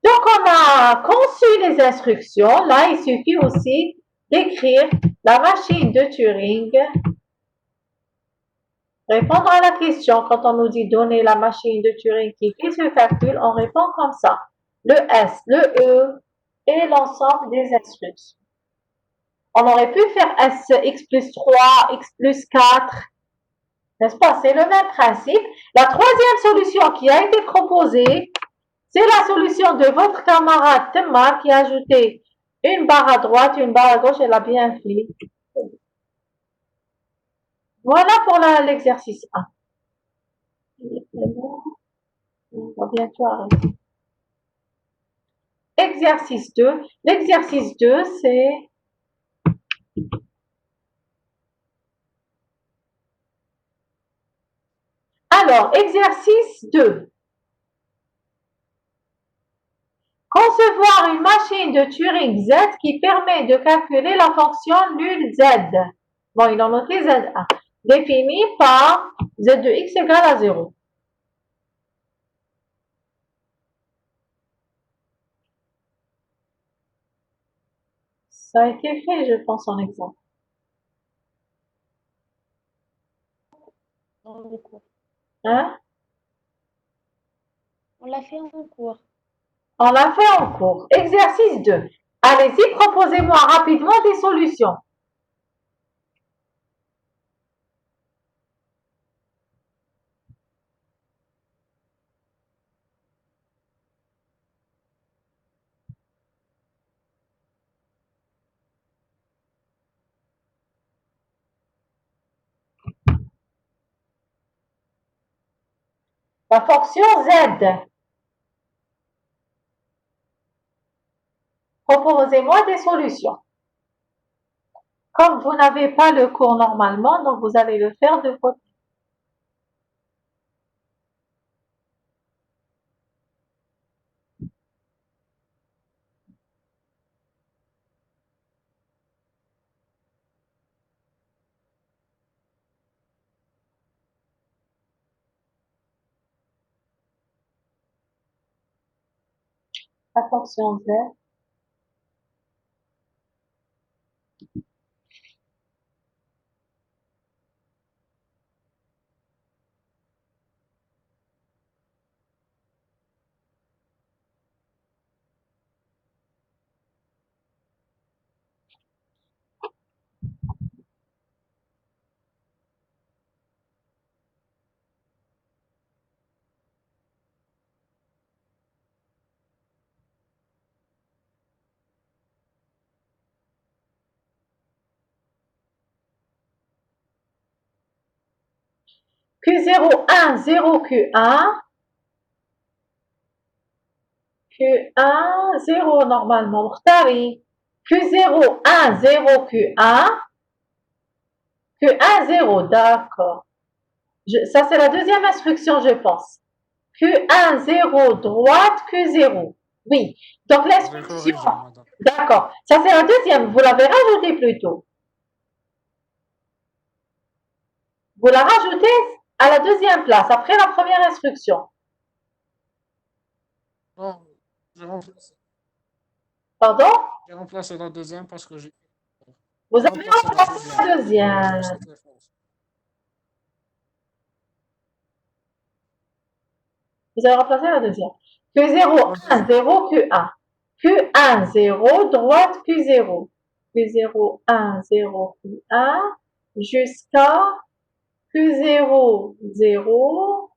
Donc, on a conçu les instructions. Là, il suffit aussi d'écrire la machine de Turing. Répondre à la question, quand on nous dit donner la machine de Turing qui fait ce calcul, on répond comme ça. Le S, le E et l'ensemble des instructions. On aurait pu faire S, X plus 3, X plus 4, n'est-ce pas? C'est le même principe. La troisième solution qui a été proposée, c'est la solution de votre camarade Temma qui a ajouté une barre à droite, une barre à gauche, elle a bien fait. Voilà pour l'exercice 1. On va bientôt arrêter. Exercice 2. L'exercice 2, c'est... Alors, exercice 2. Concevoir une machine de Turing Z qui permet de calculer la fonction nulle Z. Bon, il a noté Z1. Défini par Z de X égale à 0. Ça a été fait, je pense, en exemple. Dans le cours. Hein? On l'a fait en cours. On l'a fait en cours. Exercice 2. Allez-y, proposez-moi rapidement des solutions. La fonction Z. Proposez-moi des solutions. Comme vous n'avez pas le cours normalement, donc vous allez le faire de votre. La fonction Z. Q0, 0, Q1. Q1, 0 normalement. Mختاري. Q0, 0, Q1. Q1, 0, d'accord. Ça, c'est la deuxième instruction, je pense. Q1, 0, droite, Q0. Oui. Donc, Je vais l'instruction. corriger, madame. D'accord. Ça, c'est la deuxième. Vous l'avez rajoutée plus tôt. Vous la rajoutez à la deuxième place, après la première instruction. Non, j'ai remplacé. Pardon? J'ai remplacé la deuxième parce que j'ai Vous j'ai avez remplacé la remplacé deuxième. la deuxième. C'était fausse. Vous avez remplacé la deuxième. Q0, 1, 0, Q1. Q1, 0, droite, Q0. Q0, 1, 0, Q1, jusqu'à Q0, 0,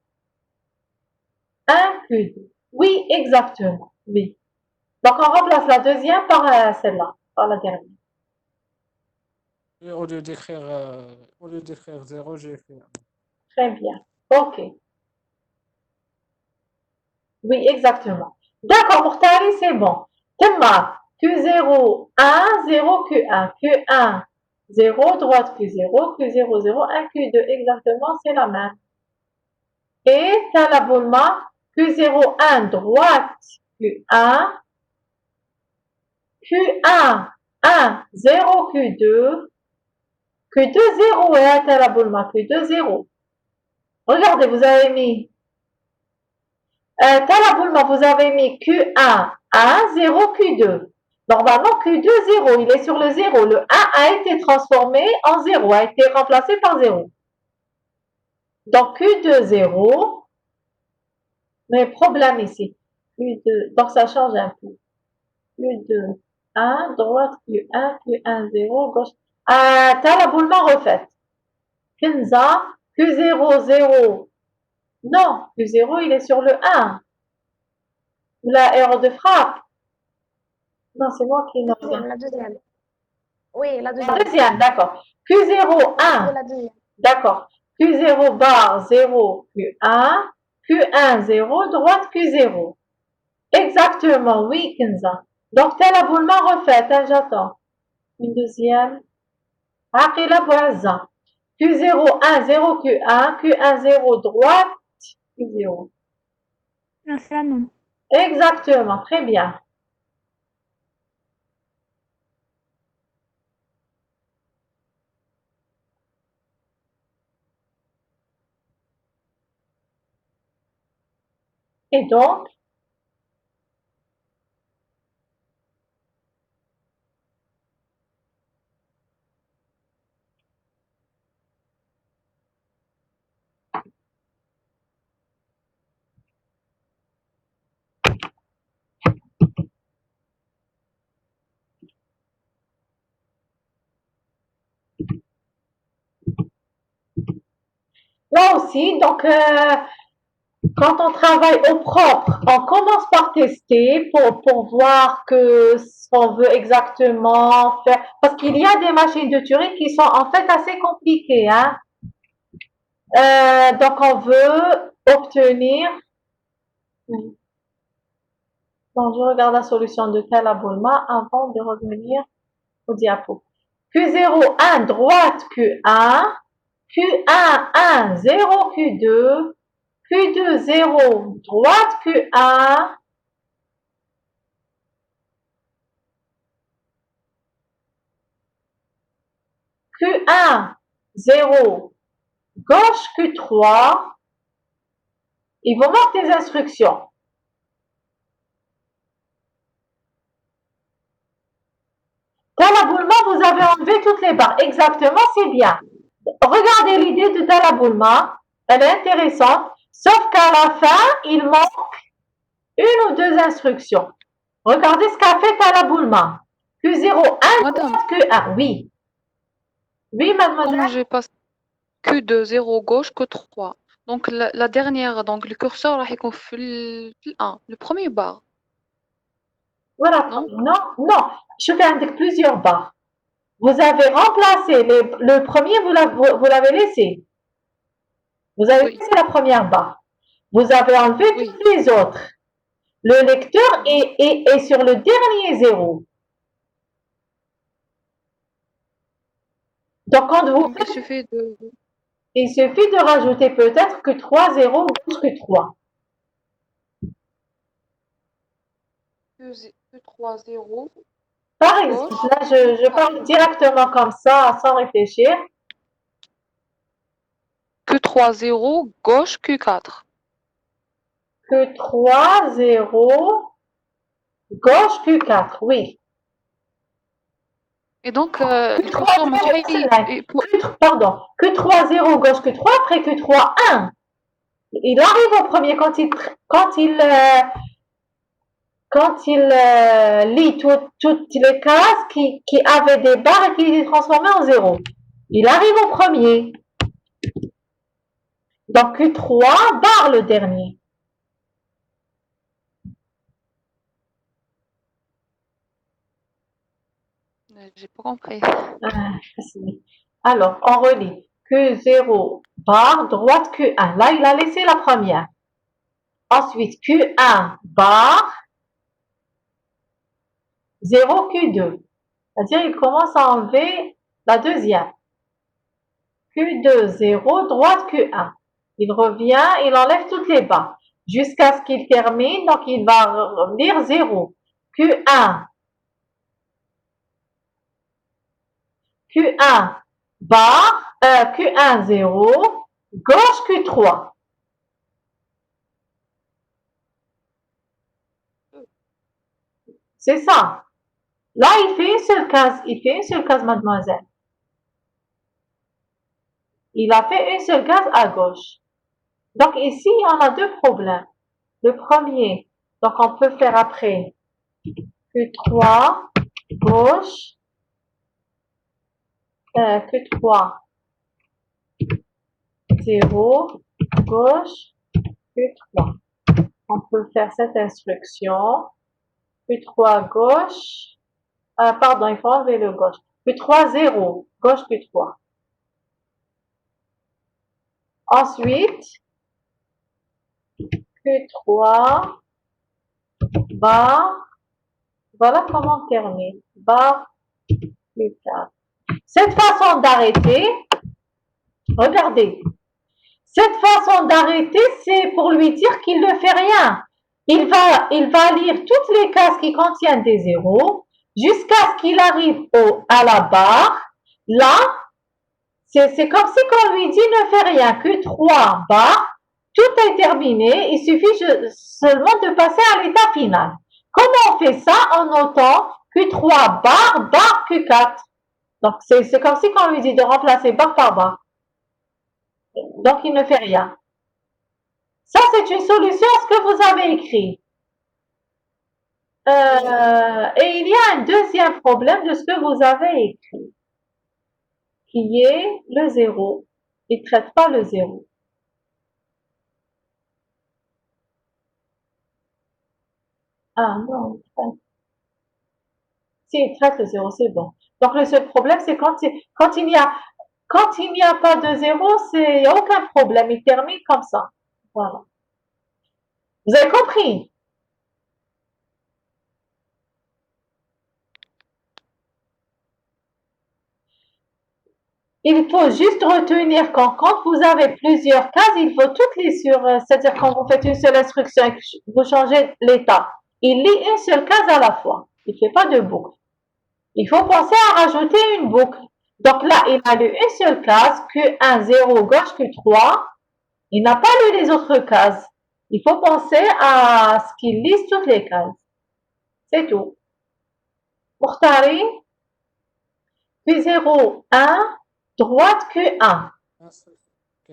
1, Q2. Oui, exactement. Oui. Donc, on remplace la deuxième par celle-là, par la dernière. Et au lieu d'écrire 0, j'ai écrit 1. Très bien. OK. Oui, exactement. D'accord, Mourtali, c'est bon. Théma, Q0, 1, 0, Q1. Q1, 0, droite Q0, Q0, 0, 1, Q2. Exactement, c'est la même. Et t'as la boulma, Q0, 1, droite Q1, Q1, 1, 0, Q2, Q2, 0, et t'as la boulma, Q2, 0. Regardez, vous avez mis, t'as la boulma, vous avez mis Q1, 1, 0, Q2. Normalement, Q2, 0, il est sur le 0. Le 1 a été transformé en 0, a été remplacé par 0. Donc, Q2, 0. Mais problème ici. Q2, donc ça change un peu. Q2, 1, droite, Q1, Q1, 0, gauche. Ah, t'as l'aboulement refaite. Kenza, Q0, 0. Non, Q0, il est sur le 1. La erreur de frappe. Non, c'est moi qui n'ai rien. La deuxième. Oui, la La deuxième. deuxième, d'accord. Q0, Oui, 1. la deuxième. D'accord. Q0 bar 0 Q1. Q1 0 droite Q0. Exactement, oui, Kenza. Donc, t'as l'aboulement refaite, hein, j'attends. Une deuxième. Aqila Boazza. Q0 1 0 Q1. Q1 0 droite Q0. Exactement, très bien. Et donc, là aussi, donc, quand on travaille au propre, on commence par tester pour voir que ce qu'on veut exactement faire. Parce qu'il y a des machines de Turing qui sont en fait assez compliquées, hein. Donc, on veut obtenir. Donc, je regarde la solution de tel aboulement avant de revenir au diapo. Q0, 1, droite Q1, Q1, 1, 0, Q2, Q2, 0, droite Q1, Q1, 0, gauche Q3. Il vous manque des instructions. Talaboulement, vous avez enlevé toutes les barres. Exactement, c'est bien. Regardez l'idée de Talaboulement. Elle est intéressante. Sauf qu'à la fin, il manque une ou deux instructions. Regardez ce qu'a fait Talaboulement. Q0, 1, Madame, Q1. Oui. Oui, comment mademoiselle. j'ai passé Q2, 0 gauche, Q3. Donc la dernière, donc le curseur راح يكون في ال 1, le premier bar. Voilà. Non? Non. Je fais avec plusieurs barres. Vous avez remplacé le premier, vous l'avez laissé. Vous avez Oui, laissé la première barre. Vous avez enlevé oui. toutes les autres. Le lecteur est sur le dernier zéro. Donc, quand vous Donc faites, il suffit de rajouter peut-être que 3 zéros plus que 3. Q3, 0, Par exemple, gauche, là, je parle directement comme ça, sans réfléchir. Q3, 0, gauche, Q4. Que 3, 0, gauche, Q4, oui. Et donc, Que le 3, curseur 0, pardon, que 3, 0, gauche, que 3, après que 3, 1. Il arrive au premier quand il lit toutes les cases qui avaient des barres et qui les transformaient en zéro. Il arrive au premier. Donc Q3 barre le dernier. J'ai pas compris. Alors, on relit. Q0 barre droite Q1. Là, il a laissé la première. Ensuite, Q1 barre 0 Q2. C'est-à-dire, il commence à enlever la deuxième. Q2, 0, droite Q1. Il revient, il enlève toutes les barres jusqu'à ce qu'il termine. Donc, il va revenir 0. Q1, Q1, barre, Q1, 0, gauche Q3. C'est ça. Là, il fait une seule case. Il fait une seule case, mademoiselle. Il a fait une seule case à gauche. Donc, ici, on a deux problèmes. Le premier, donc on peut faire après Q3, gauche, Q3, 0, gauche, Q3. On peut faire cette instruction. Q3, gauche. Pardon, il faut enlever le gauche. Q3, 0, gauche, Q3. Ensuite, Q3, barre. Voilà comment on termine. Barre, Q4. Cette façon d'arrêter, regardez. Cette façon d'arrêter, c'est pour lui dire qu'il ne fait rien. Il va lire toutes les cases qui contiennent des zéros jusqu'à ce qu'il arrive à la barre. Là, c'est comme si on lui dit ne fait rien. Q3 barre, Tout est terminé, il suffit seulement de passer à l'état final. Comment on fait ça? En notant Q3 barre Q4. Donc, c'est comme si on lui dit de remplacer barre par barre. Donc, il ne fait rien. Ça, c'est une solution à ce que vous avez écrit. Et il y a un deuxième problème de ce que vous avez écrit, qui est le 0. Il ne traite pas le 0. Ah non, si il traite le 0, c'est bon. Donc, le seul problème, c'est quand il n'y a pas de 0, il n'y a aucun problème. Il termine comme ça. Voilà. Vous avez compris? Il faut juste retenir quand vous avez plusieurs cases, il faut toutes les c'est-à-dire quand vous faites une seule instruction et que vous changez l'état, il lit une seule case à la fois. Il ne fait pas de boucle. Il faut penser à rajouter une boucle. Donc là, il a lu une seule case, Q1, 0, gauche, Q3. Il n'a pas lu les autres cases. Il faut penser à ce qu'il lise toutes les cases. C'est tout. Mouhtari, Q0, 1, droite, Q1. Ah,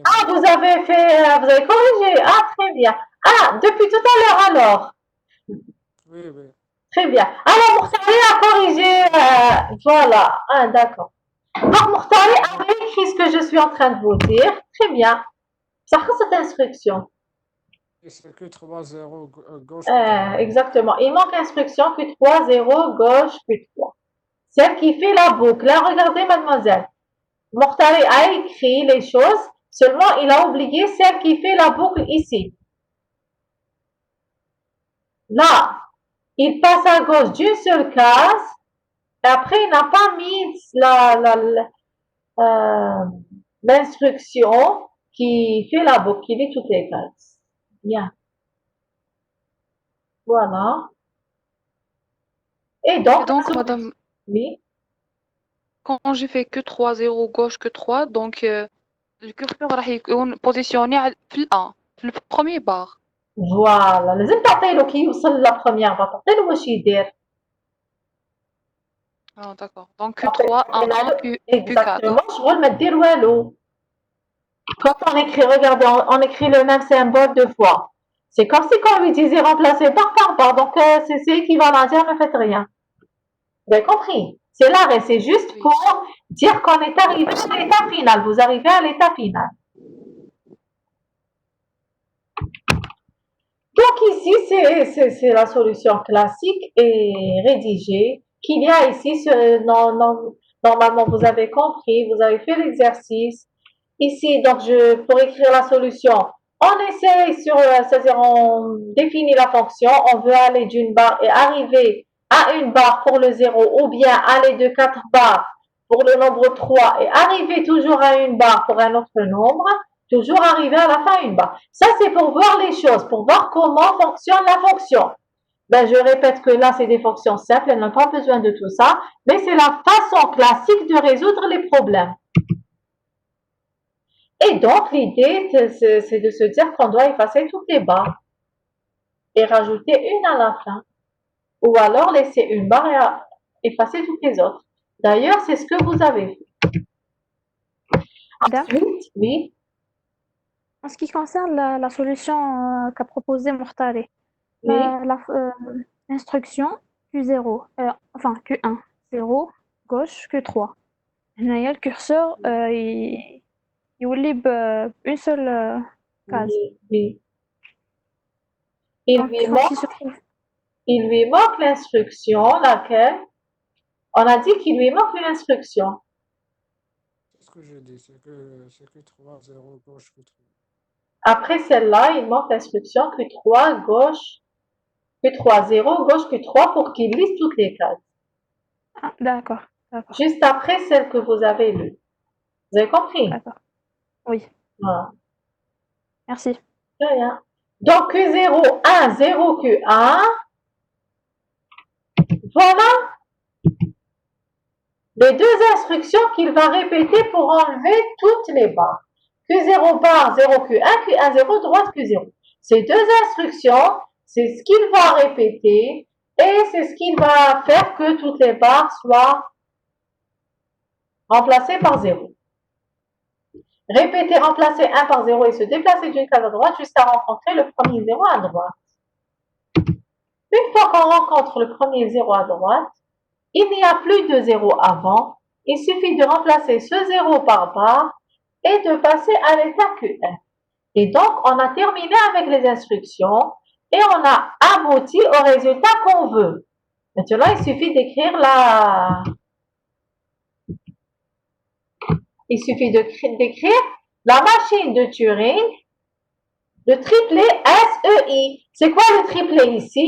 Ah, vous avez corrigé. Ah, très bien. Ah, depuis tout à l'heure alors. oui, oui. Très bien. Alors, Mouhtari a corrigé. Voilà. Ah, d'accord. Donc, Mouhtari a écrit ce que je suis en train de vous dire. Très bien. Ça fait cette instruction. Et c'est Q3, 0, gauche, Q3. Exactement. Il manque instruction Q3, 0, gauche, Q3. Celle qui fait la boucle. Là, regardez, mademoiselle. Mouhtari a écrit les choses, seulement il a oublié celle qui fait la boucle ici. Là, il passe à gauche d'une seule case, et après il n'a pas mis l'instruction qui fait la boucle, qui lit toutes les cases. Bien. Voilà. Et Et donc, donc, madame, oui. quand j'ai fait que 3, 0, gauche, que 3, donc le curseur راح يكون positionné في ال1 في البروميي بار. فوالا لازم تعطيله كي يوصل لا بروميير با تعطيله واش يدير. Ah, d'accord. Donc Q3, 1, 1, Q4. Exactement, شغل ما دير والو. Quand on écrit, regardez, on écrit le même symbole deux fois. C'est comme si on lui disait remplacer barre par barre. Donc, c'est équivalent à dire ne faites rien. Vous avez compris? C'est l'arrêt. C'est juste Oui. pour dire qu'on est arrivé à l'état final. Vous arrivez à l'état final. Donc ici, c'est la solution classique et rédigée qu'il y a ici. Normalement, vous avez compris, vous avez fait l'exercice. Ici, donc, pour écrire la solution, on essaye c'est-à-dire on définit la fonction, on veut aller d'une barre et arriver à une barre pour le 0 ou bien aller de 4 barres pour le nombre 3 et arriver toujours à une barre pour un autre nombre, toujours arriver à la fin à une barre. Ça, c'est pour voir les choses, pour voir comment fonctionne la fonction. Ben, je répète que là, c'est des fonctions simples, elles n'ont pas besoin de tout ça, mais c'est la façon classique de résoudre les problèmes. Et donc, l'idée, c'est de se dire qu'on doit effacer toutes les barres et rajouter une à la fin. Ou alors laisser une barre et effacer toutes les autres. D'ailleurs, c'est ce que vous avez fait. Ensuite, oui. En ce qui concerne la solution qu'a proposée Mouhtari, Oui. l'instruction Q0, enfin Q1, 0, gauche, Q3. هنايا le curseur يولي بune seule case. Oui, oui. Il Donc, lui quand il se trouve manque l'instruction, laquelle? On a dit qu'il lui manque une instruction. C'est ce que j'ai dit, c'est Q3, 0, gauche, Q3. Après celle-là, il manque l'instruction Q3, gauche, Q3, 0, gauche, Q3 pour qu'il lise toutes les cases. Ah, d'accord, d'accord, Juste après celle que vous avez lue. Vous avez compris? d'accord. Oui, Voilà. merci. De rien. Donc Q0, 1, 0, Q1. Voilà les deux instructions qu'il va répéter pour enlever toutes les barres. Q0 bar 0 Q1, Q1 0, droite Q0. Ces deux instructions, c'est ce qu'il va répéter et c'est ce qu'il va faire que toutes les barres soient remplacées par 0. Répéter, remplacer 1 par 0 et se déplacer d'une case à droite jusqu'à rencontrer le premier 0 à droite. Une fois qu'on rencontre le premier 0 à droite, il n'y a plus de 0 avant. Il suffit de remplacer ce 0 par barre et de passer à l'état Q1. Et donc, on a terminé avec les instructions et on a abouti au résultat qu'on veut. Maintenant, il suffit d'écrire la machine de Turing, le triplet SEI. C'est quoi le triplet ici?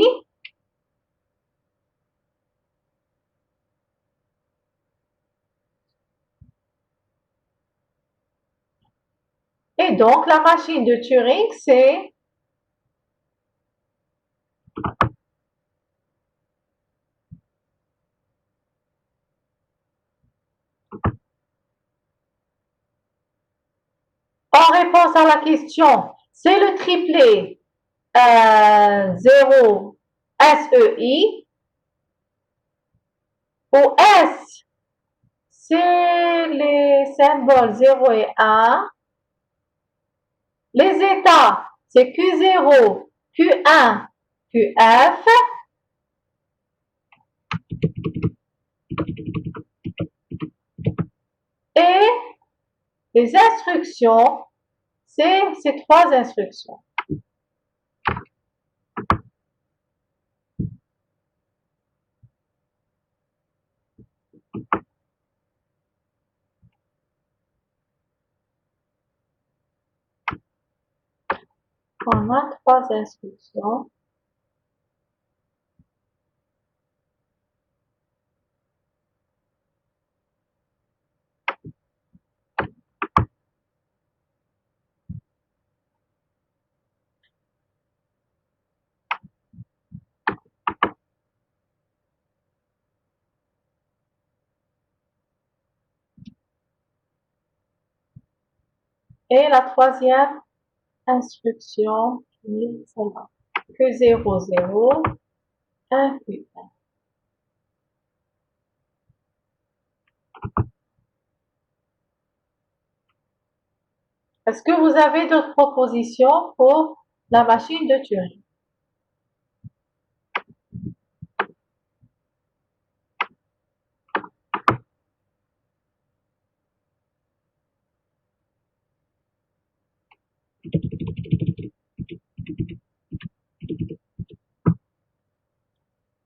Et donc, la machine de Turing, c'est en réponse à la question, c'est le triplet 0 SEI ou S, c'est les symboles 0 et 1. Les états, c'est Q0, Q1, QF. Et les instructions, c'est ces trois instructions. On a trois instructions. Et la troisième instruction qui est celle-là. Q0, 0, 1, Q1. Est-ce que vous avez d'autres propositions pour la machine de Turing?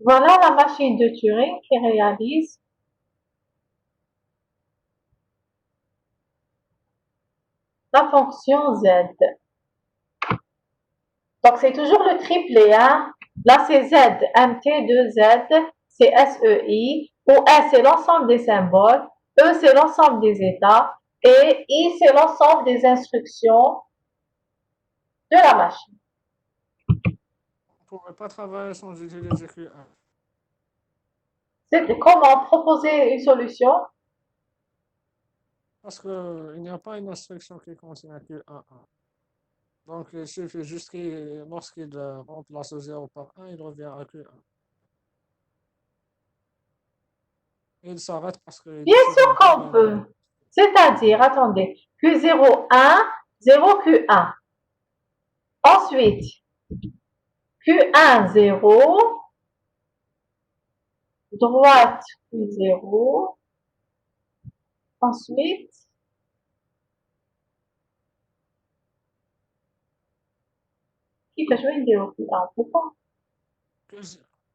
Voilà la machine de Turing qui réalise la fonction Z. Donc, c'est toujours le triplet. Hein? Là, c'est Z, MT2Z, c'est SEI, où S, c'est l'ensemble des symboles, E, c'est l'ensemble des états, et I, c'est l'ensemble des instructions de la machine. On ne pourrait pas travailler sans utiliser Q1. C'est comment proposer une solution? Parce qu'il n'y a pas une instruction qui contient Q1. Donc, il suffit juste qu'il, lorsqu'il remplace 0 par 1, il revient à Q1. Et il s'arrête parce qu'il Bien sûr qu'on peut. C'est-à-dire, attendez, Q0, 1, 0, Q1. Ensuite, Q1, 0, droite Q0. Ensuite, qui peut jouer une 0, Q1? Pourquoi?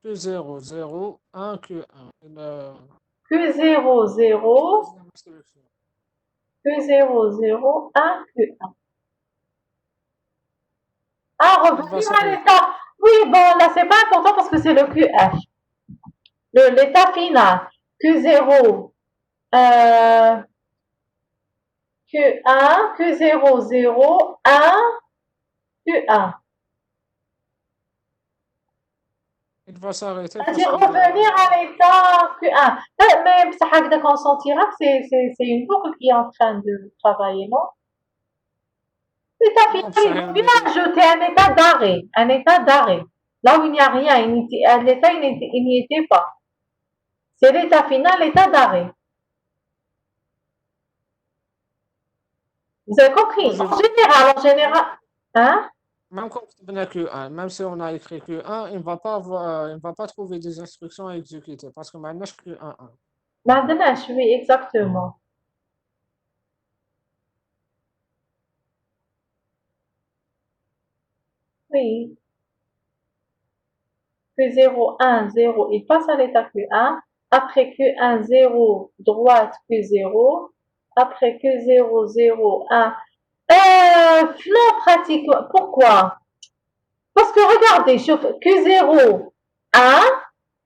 Q0, 0, 1, Q1. Q0, 0, Q0, 0, 1, Q1. Ah, revenir à l'état. Oui, bon, là, c'est pas important parce que c'est le QF. L'état final. Q0, Q1, Q0, 0, 1, Q1. Il va s'arrêter. C'est-à-dire revenir à l'état Q1. Mais ça, on sentira que c'est une boucle qui est en train de travailler, non? L'état Non, final, بصح il vaut mieux ajouter un état d'arrêt. Un état d'arrêt. Là où il n'y a rien, l'état, il n'y était pas. C'est l'état final, l'état d'arrêt. Vous avez compris? je En général, hein? même quand on a Q1, même si on a écrit Q1, il ne va pas avoir, il ne va pas trouver des instructions à exécuter parce que maintenant, Q1. Maintenant, oui, exactement. Oui. Q0, 1, 0, il passe à l'état Q1. Après Q1, 0, droite Q0. Après Q0, 0, 1. Non, pratique. Pourquoi? Parce que regardez, Q0, 1,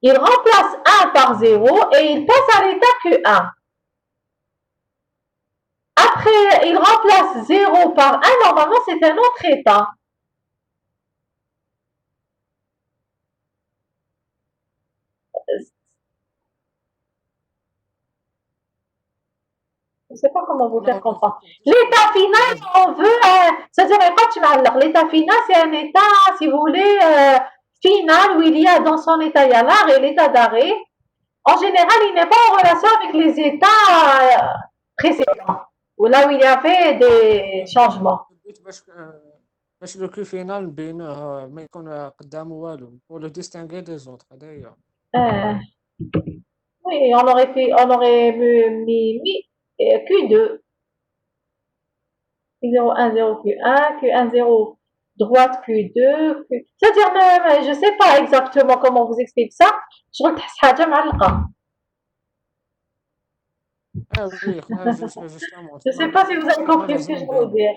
il remplace 1 par 0 et il passe à l'état Q1. Après, il remplace 0 par 1, normalement c'est un autre état. Je ne sais pas comment vous faire comprendre. L'état final, on veut, c'est-à-dire, l'état final, c'est un état, si vous voulez, final où il y a dans son état, il y a l'arrêt et l'état d'arrêt. En général, il n'est pas en relation avec les états précédents, ou là où il y avait des changements. باش لو كيو فينال نبينوه ما يكون قدامه والو pour le distinguer des autres هذا هي. Euh, oui, on aurait mis Q2, Q0, 1, 0, Q1, Q1, 0, droite Q2, c'est-à-dire même, je ne sais pas exactement comment vous explique ça. Je retrouve حاجة معلقة. Oui, justement. Je ne sais pas si vous avez compris ce que je veux dire.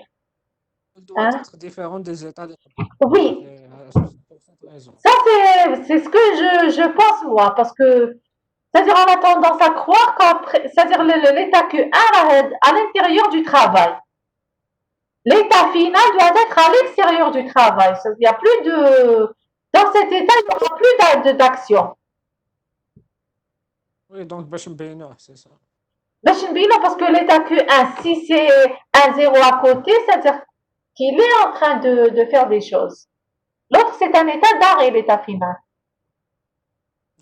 Elle doit Hein? être différente des états de Oui, pour cette raison. ça c'est ce que je pense moi, parce que c'est-à-dire on a tendance à croire qu'après, c'est-à-dire l'état Q1 à l'intérieur du travail. L'état final doit être à l'extérieur du travail. Il n'y a plus de, dans cet état, il n'y aura plus d'action. Oui, donc باش نبينوه c'est ça. Parce que l'état Q1, si c'est un 0 à côté, c'est-à-dire qu'il est en train de faire des choses. L'autre, c'est un état d'arrêt, l'état final.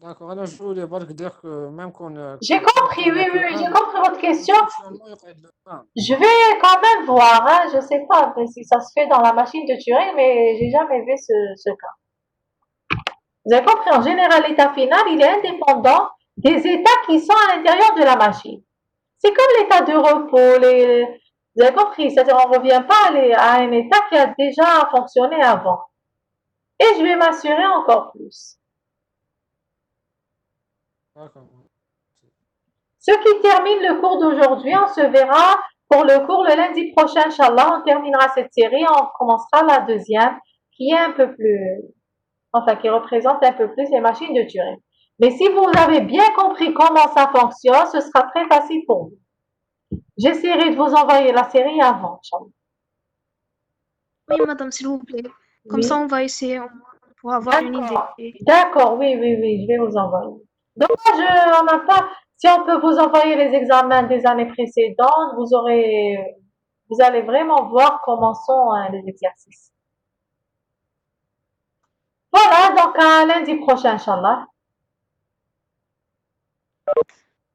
D'accord, alors je voulais برك dire que même qu'on J'ai compris, oui, oui, oui, j'ai compris votre question. fonctionnement يقعد le temps. Je vais quand même voir, hein, je sais pas si ça se fait dans la machine de Turing, mais j'ai jamais vu ce cas. Vous avez compris, en général, l'état final, il est indépendant des états qui sont à l'intérieur de la machine. C'est comme l'état de repos, vous avez compris, c'est-à-dire on ne revient pas à un état qui a déjà fonctionné avant. Et je vais m'assurer encore plus. D'accord. Ce qui termine le cours d'aujourd'hui, on se verra pour le cours le lundi prochain, Inch'Allah. On terminera cette série, on commencera la deuxième, qui est un peu plus, enfin, qui représente un peu plus les machines de Turing. Mais si vous avez bien compris comment ça fonctionne, ce sera très facile pour vous. J'essaierai de vous envoyer la série avant, Inch'Allah. Oui, madame, s'il vous plaît. Comme Oui. ça, on va essayer pour avoir une idée. D'accord, oui, oui, oui, je vais vous envoyer. Dommage, on n'a pas, si on peut vous envoyer les examens des années précédentes, vous allez vraiment voir comment sont les exercices. Voilà, donc à lundi prochain, Inch'Allah.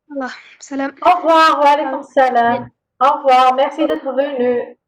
Voilà, salam. Au revoir, wa alaykoum salam. Au revoir, merci d'être venu.